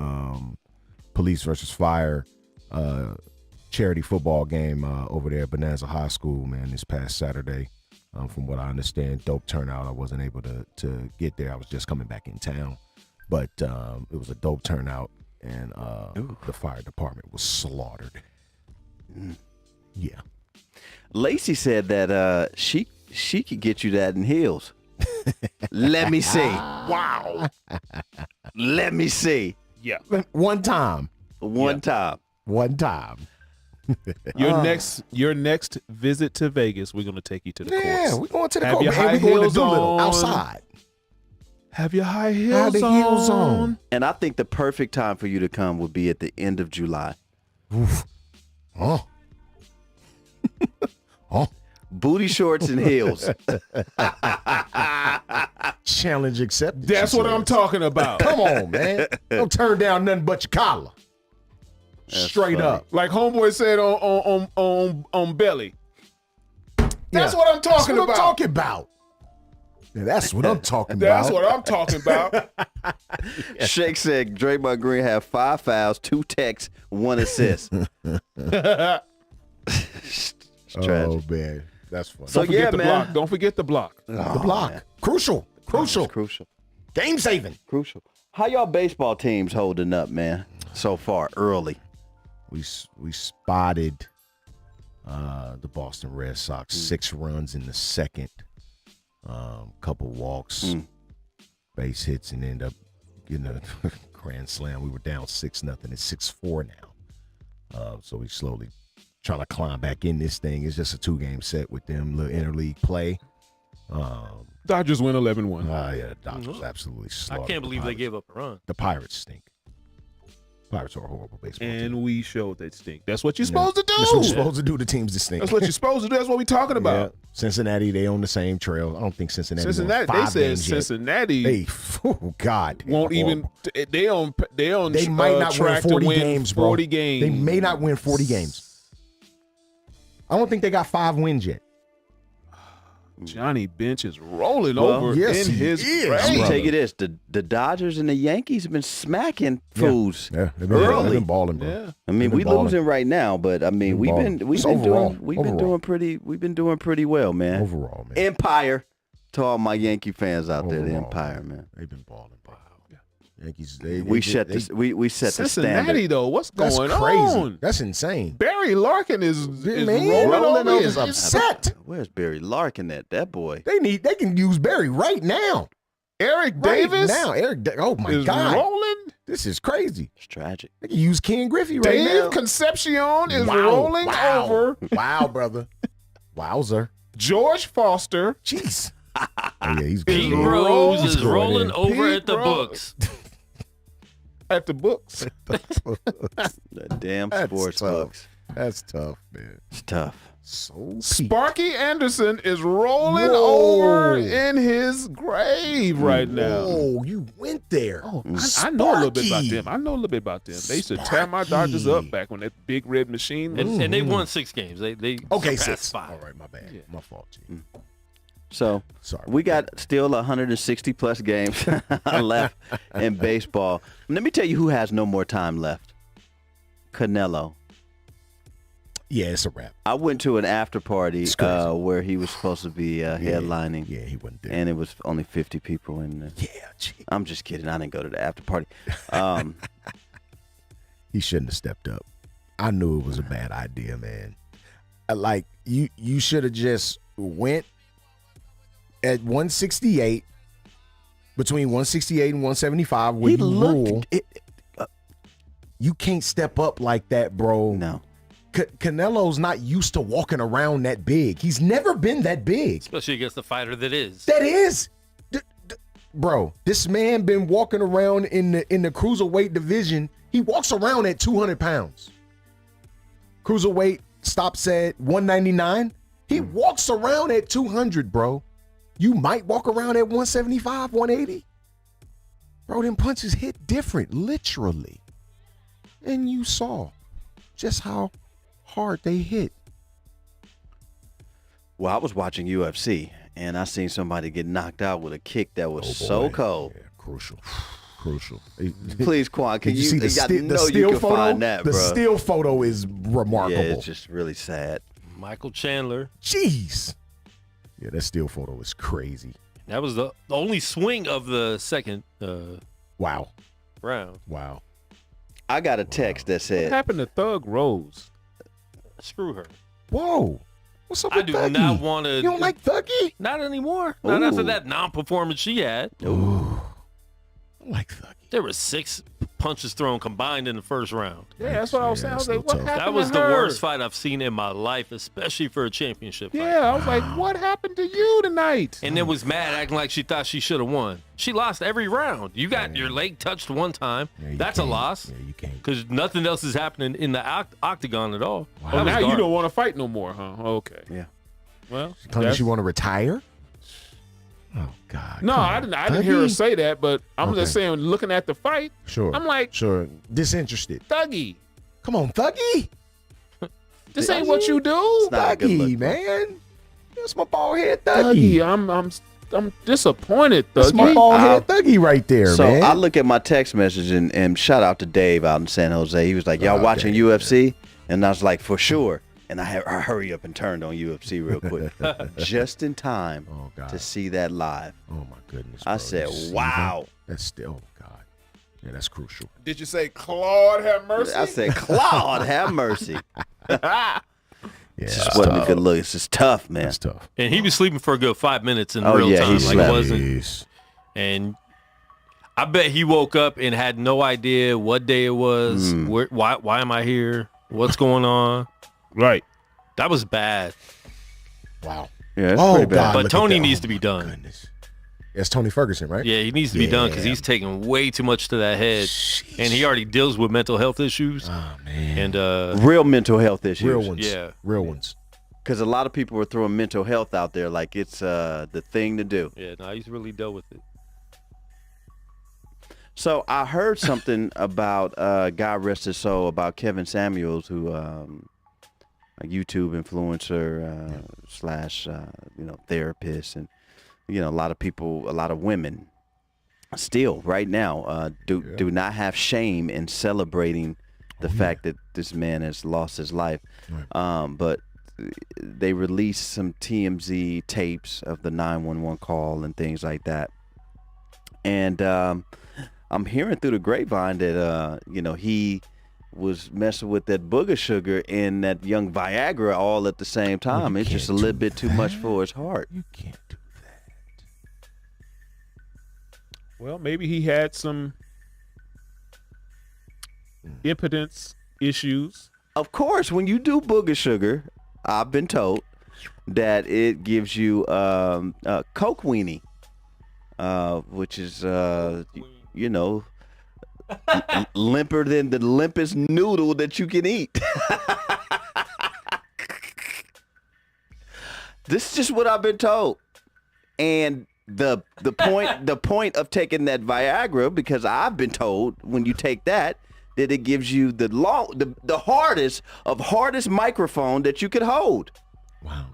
Police versus Fire charity football game over there at Bonanza High School, man, this past Saturday. From what I understand, dope turnout. I wasn't able to get there. I was just coming back in town. But it was a dope turnout, and the fire department was slaughtered. Yeah. Lacey said that she could get you that in heels. Let me see. Wow. Let me see. Yeah. One time. One time. Your next visit to Vegas, we're gonna take you to the course. Yeah, we're going to the Have court. your Man, high we're going to heels Doolittle on. outside. Have your high Have heels, the heels on. And I think the perfect time for you to come would be at the end of July. Oof. Oh. Oh. Booty shorts and heels. Challenge accepted. That's she what said. I'm talking about. Come on, man. Don't turn down nothing but your collar. Straight funny. up. Like homeboy said on Belly. That's Yeah. what I'm talking That's what about. I'm talking about. Yeah, that's what I'm talking That's about. what I'm talking about. Shake said Draymond Green had 5 fouls, 2 techs, 1 assist. It's tragic. Oh, man. That's funny. So, Don't forget yeah, the man. block. Don't forget the block. the block. man. Crucial. Crucial. It's crucial. Game saving. Crucial. How y'all baseball teams holding up, man, so far early? We spotted the Boston Red Sox 6 runs in the second. Couple walks, base hits, and end up getting a grand slam. We were down 6-0. It's 6-4 now. So we slowly trying to climb back in this thing. It's just a 2-game set with them, little interleague play. Dodgers win 11-1. Yeah, the Dodgers absolutely I slaughtered. can't the believe they Pirates. gave up a run. The Pirates stink. Pirates are a horrible baseball team. And we showed that stink. That's what you're supposed to do. That's what you're supposed to do to teams that stink. That's what you're supposed to do. That's what we're talking about. Yeah. Cincinnati, they own the same trail. I don't think Cincinnati. Cincinnati, they said Cincinnati They, oh God, won't even. They on. They might not win track 40 to win games, bro. 40 games. They may not win 40 games. I don't think they got 5 wins yet. Johnny Bench is rolling Well, over yes, in he his is, grave. I'm gonna brother. tell you this: the Dodgers and the Yankees have been smacking fools Yeah, they've been, early. they've been balling, bro. Yeah. I mean, They've we been balling. losing right now, but I mean, we've balling. been It's overall. doing pretty well, man. Overall, man. Empire to all my Yankee fans out there, the Overall, Empire, man. They've been balling, bro. Yankees, We set the Cincinnati standard. though, what's That's going crazy. on? That's insane. Barry Larkin is Man, rolling over. is upset. Where's Barry Larkin at? That boy. They can use Barry right now. Eric Right Davis now, oh my is God. rolling. This is crazy. It's tragic. They can use Ken Griffey right now. Dave Concepcion is rolling over. Wow, brother. Wowzer. George Foster. Jeez. Oh, yeah, he's good. Pete Rose is scoring rolling in. over Pete at the Rose. books. At the books. The damn That's sports tough. books. That's tough, man. It's tough. So Pete. Sparky Anderson is rolling Whoa. over in his grave right now. Oh, you went there. Oh, I know a little bit about Sparky. them. I know a little bit about them. They used to tear my Dodgers up Sparky. back when that big red machine was. And they won 6 games. They Okay, surpassed 6. 5. All right, my bad. Yeah. My fault, G. So Sorry. we got still 160 plus games left in baseball. Let me tell you who has no more time left. Canelo. Yeah, it's a wrap. I went to an after party It's crazy. where he was supposed to be headlining, Yeah, he wasn't there. and it was only 50 people in there. Yeah, gee. I'm just kidding. I didn't go to the after party. He shouldn't have stepped up. I knew it was a bad idea, man. Like, you should have just went at 168, between 168 and 175, where He you looked- rule. You can't step up like that, bro. No. Canelo's not used to walking around that big. He's never been that big. Especially against the fighter that is. That is, bro. This man been walking around in the cruiserweight division. He walks around at 200 pounds. Cruiserweight stops at 199. He walks around at 200, bro. You might walk around at 175, 180. Bro, them punches hit different, literally. And you saw just how hard they hit. Well, I was watching UFC, and I seen somebody get knocked out with a kick that was so cold. Yeah, crucial. Please, Quan, can Did you see the I know still you can photo? find that, the bro. still photo is remarkable. Yeah, it's just really sad. Michael Chandler. Jeez. Yeah, that still photo is crazy. That was the only swing of the second Wow. round. Wow. I got a text that What said, happened to Thug Rose? Screw her. Whoa. What's up I with do Thuggy? not want to. You don't like Thuggy? Not anymore. Not after Ooh. that non-performance she had. Ooh. I like Thuggy. There were 6 punches thrown combined in the first round. Yeah, that's what I was saying. I was that's like, no what tough. happened That was to the her? worst fight I've seen in my life, especially for a championship fight. Yeah, I was like, what happened to you tonight? And then was mad, acting like she thought she should have won. She lost every round. You got your leg touched one time. Yeah, you That's a can't. loss. Yeah, you can't. Because nothing else is happening in the octagon at all. Oh, It was now you dark. don't want to fight no more, huh? Okay. yeah. Well, Claims that's- you want to retire? Oh, God. no, Come I on, didn't. I didn't hear her Thuggy. say that, but I'm Okay. just saying, looking at the fight, Sure. I'm like, Sure. Disinterested. Thuggy, Come on, Thuggy. this ain't what you do. not a good Thuggy, look, bro. man. That's my bald head Thuggy. Thuggy, I'm disappointed, That's my Thuggy. bald head Thuggy right there, So man. I look at my text message and shout out to Dave out in San Jose. He was like, "Y'all Oh, watching Dave, UFC?" And I was like, "For sure." And I hurry up and turned on UFC real quick, just in time Oh, God. to see that live. Oh, my goodness. I bro. said, You see "Wow." that? That's still, oh, God. Yeah, that's crucial. Did you say Claude have mercy? I said, "Claude, have mercy." Yeah, It that's just wasn't a tough. good look. It's just tough, man. That's tough. And he was sleeping for a good 5 minutes in Oh, real yeah, he time. Like slept. it wasn't. Jeez. And I bet he woke up and had no idea what day it was. Why am I here? What's going on? Right. That was bad. Wow. Yeah, it's Oh, pretty bad. God. But look at Tony that. needs Oh, to be my done. Goodness. It's Tony Ferguson, right? Yeah, he needs to be done because Yeah. he's taking way too much to that head. And he already deals with mental health issues. Oh, man. And Real mental health issues. Real ones. Yeah. Real ones. Because a lot of people are throwing mental health out there like it's the thing to do. yeah, no, he's really dealt with it. So I heard something about God rest his soul, about Kevin Samuels, who a YouTube influencer slash therapist, and a lot of people, a lot of women, still right now do not have shame in celebrating the fact that this man has lost his life. Right. But they released some TMZ tapes of the 911 call and things like that, and I'm hearing through the grapevine that he was messing with that booger sugar and that young Viagra all at the same time. you It's just a can't little do bit too much that. for his heart. You can't do Well, maybe he had some impotence issues. Of course, when you do booger sugar, I've been told that it gives you Coke weenie, which is limper than the limpest noodle that you can eat. This is just what I've been told, and the point of taking that Viagra, because I've been told when you take that it gives you the hardest microphone that you could hold. Wow.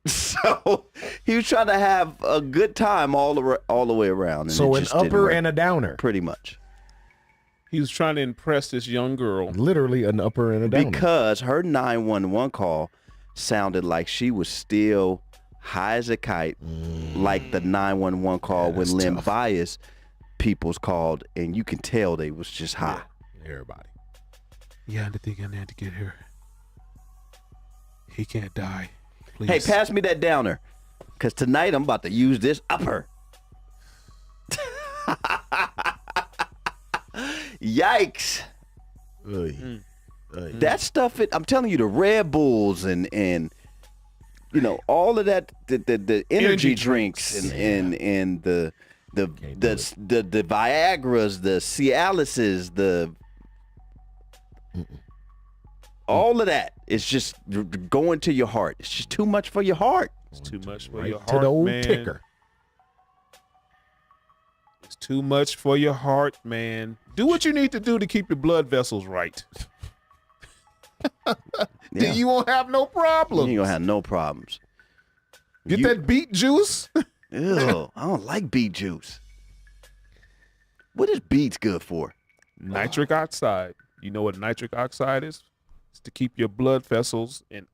So he was trying to have a good time all the way around. And So it an just didn't upper work, and a downer. pretty much, He was trying to impress this young girl. Literally an upper and a downer. because her 911 call sounded like she was still high as a kite, like the 911 call when that's Lim tough. Bias people's called, and you can tell they was just high. Everybody. Yeah, I think I need to get her. He can't die. Please. Hey, pass me that downer, because tonight I'm about to use this upper. Yikes. That stuff, I'm telling you, the Red Bulls and all of that, the energy drinks and the Viagras, the Cialises, all of that is just going to your heart. It's just too much for your heart. It's too much for Right your to heart, the old man. ticker. It's too much for your heart, man. Do what you need to do to keep your blood vessels right. Yeah. Then you won't have no You problems. ain't gonna have no problems. Get that beet juice. Ew, I don't like beet juice. What is beets good for? Nitric oxide. You know what nitric oxide is? It's to keep your blood vessels and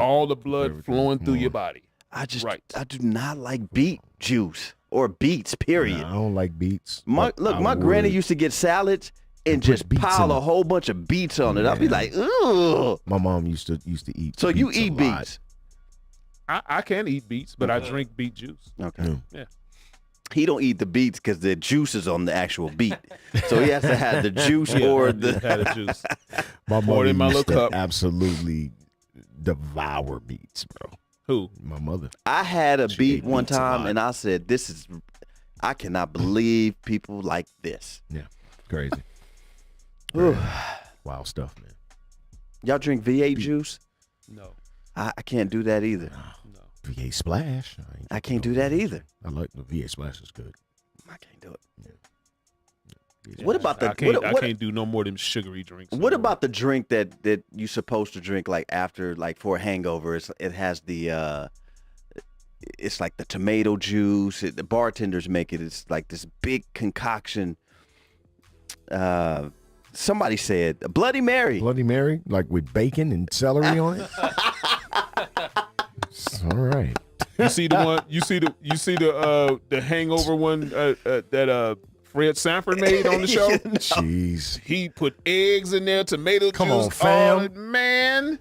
all the blood Everything flowing through your flowing. body. I Right. do not like beet juice or beets, period. Nah, I don't like beets. My but I granny would. used to get salads and And put just beets pile in a it. whole bunch of beets on it. I'd be Yeah. like, ugh. My mom used to eat. So you beets a eat lot. beets? I can eat beets, but I drink beet juice. Okay. Yeah. Yeah. He don't eat the beets because the juice is on the actual beet, so he has to have the juice or the. had a juice. My Pour it mother in my used to little cup. absolutely devour beets, bro. Who? My mother. I had a She beet ate one beets a time, lot. and I said, I cannot believe people like this." Yeah, crazy. Whew. Wild stuff, man. Y'all drink V8 juice? No. I can't do that either. No. V8 Splash. I can't do that either. I like the V8 Splash is good. I can't do it. What about the I can't. I what, can't do no more of them sugary drinks. what no about the drink that you're supposed to drink like after, like for a hangover? It has the it's like the tomato juice. The bartenders make it. It's like this big concoction. Somebody said Bloody Mary. Bloody Mary, like with bacon and celery on it. All right. You see the one. You see the hangover one that Fred Sanford made on the show. Jeez. He put eggs in there, tomato Come juice. on, fam. Oh, man.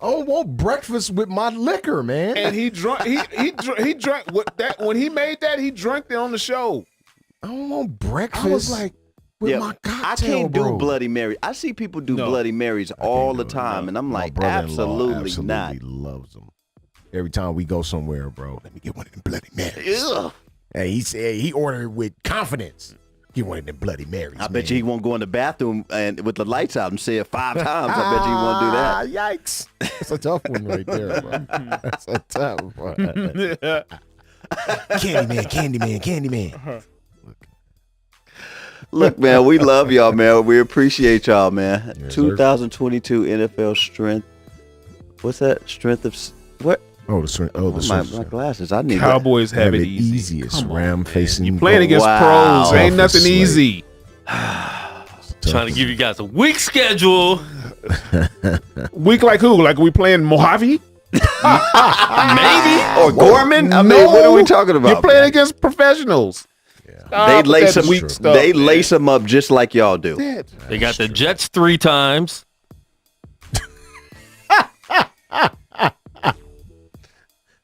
I don't want breakfast with my liquor, man. And he drank. He drank what that when he made that. He drank it on the show. I don't want breakfast. I was like, with Yeah, my cocktail, I can't bro. do Bloody Mary. I see people do No. Bloody Marys I can't all do the it, time, no. and I'm My like, brother-in-law absolutely not. loves them. Every time we go somewhere, bro, let me get one of them Bloody Marys. Ugh. Hey, he said he ordered with confidence. Get one of them Bloody Marys. I bet you he won't go in the bathroom and with the lights out and say it 5 times. I bet you he won't do that. Yikes! That's a tough one right there, bro. That's a tough one. Candyman. Look, man, we love y'all, man. We appreciate y'all, man. Yes, sir. 2022 NFL strength. What's that? Strength of what? Oh, the My glasses. I need Cowboys have it easy. easiest Come on, ram man. facing. You playing against Wow. pros. Ain't Office nothing slate. easy. Trying to give you guys a week schedule. Weak like who? Like we playing Mojave? Maybe. or Gorman. I mean, what are we talking about? You're playing against professionals. They lace them. weak stuff. They lace them up just like y'all do. They got the Jets 3 times.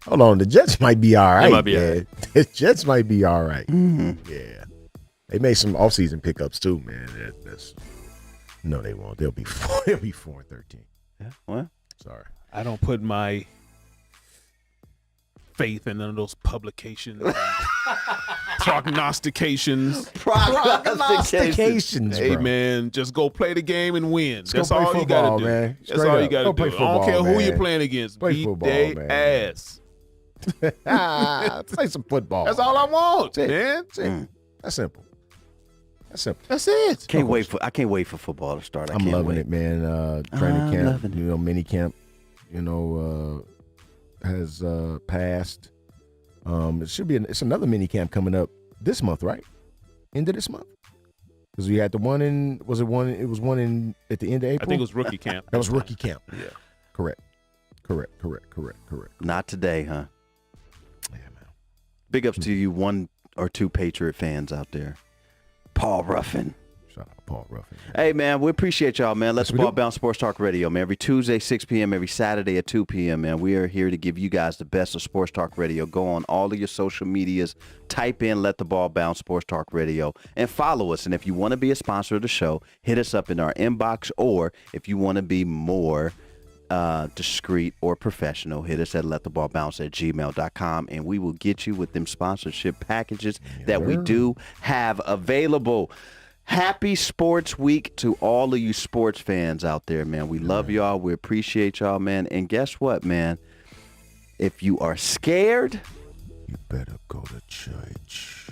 Hold on, the Jets might be all right. might be all man. The Jets might be all right. Yeah, they made some offseason pickups too, man. No, they won't. They'll be 4-13. Yeah, well, Sorry. I don't put my faith in none of those publications, and prognostications. Prognostications, Hey bro. man, just go play the game and win. Just That's go play all you football, gotta do. man. That's Straight all you up. gotta Go do. play I don't football, care who man. you're playing against. Play Beat football, they man. ass. Play some football. That's all I want, That's it. man. That's it. That's simple. That's simple. That's it. I can't wait for football to start. I'm loving it, man. Training camp, loving it. mini camp, has passed. It's another mini camp coming up this month, right? End of this month. Because we had the one it was one at the end of April. I think it was rookie camp. That was rookie camp. Yeah. Correct. Not today, huh? Yeah, man. Big ups to you, 1 or 2 Patriot fans out there. Paul Ruffin. Shout out Paul Ruffin. Hey, man, we appreciate y'all, man. Let Yes, the we ball do. bounce Sports Talk Radio, man. Every Tuesday, 6 p.m., every Saturday at 2 p.m., man. We are here to give you guys the best of Sports Talk Radio. Go on all of your social medias, type in Let the Ball Bounce Sports Talk Radio, and follow us. And if you want to be a sponsor of the show, hit us up in our inbox, or if you want to be more discreet or professional, hit us at lettheballbounce@gmail.com, and we will get you with them sponsorship packages that we do have available. Happy Sports Week to all of you sports fans out there, man. We love y'all. We appreciate y'all, man. And guess what, man? If you are scared, You better go to church.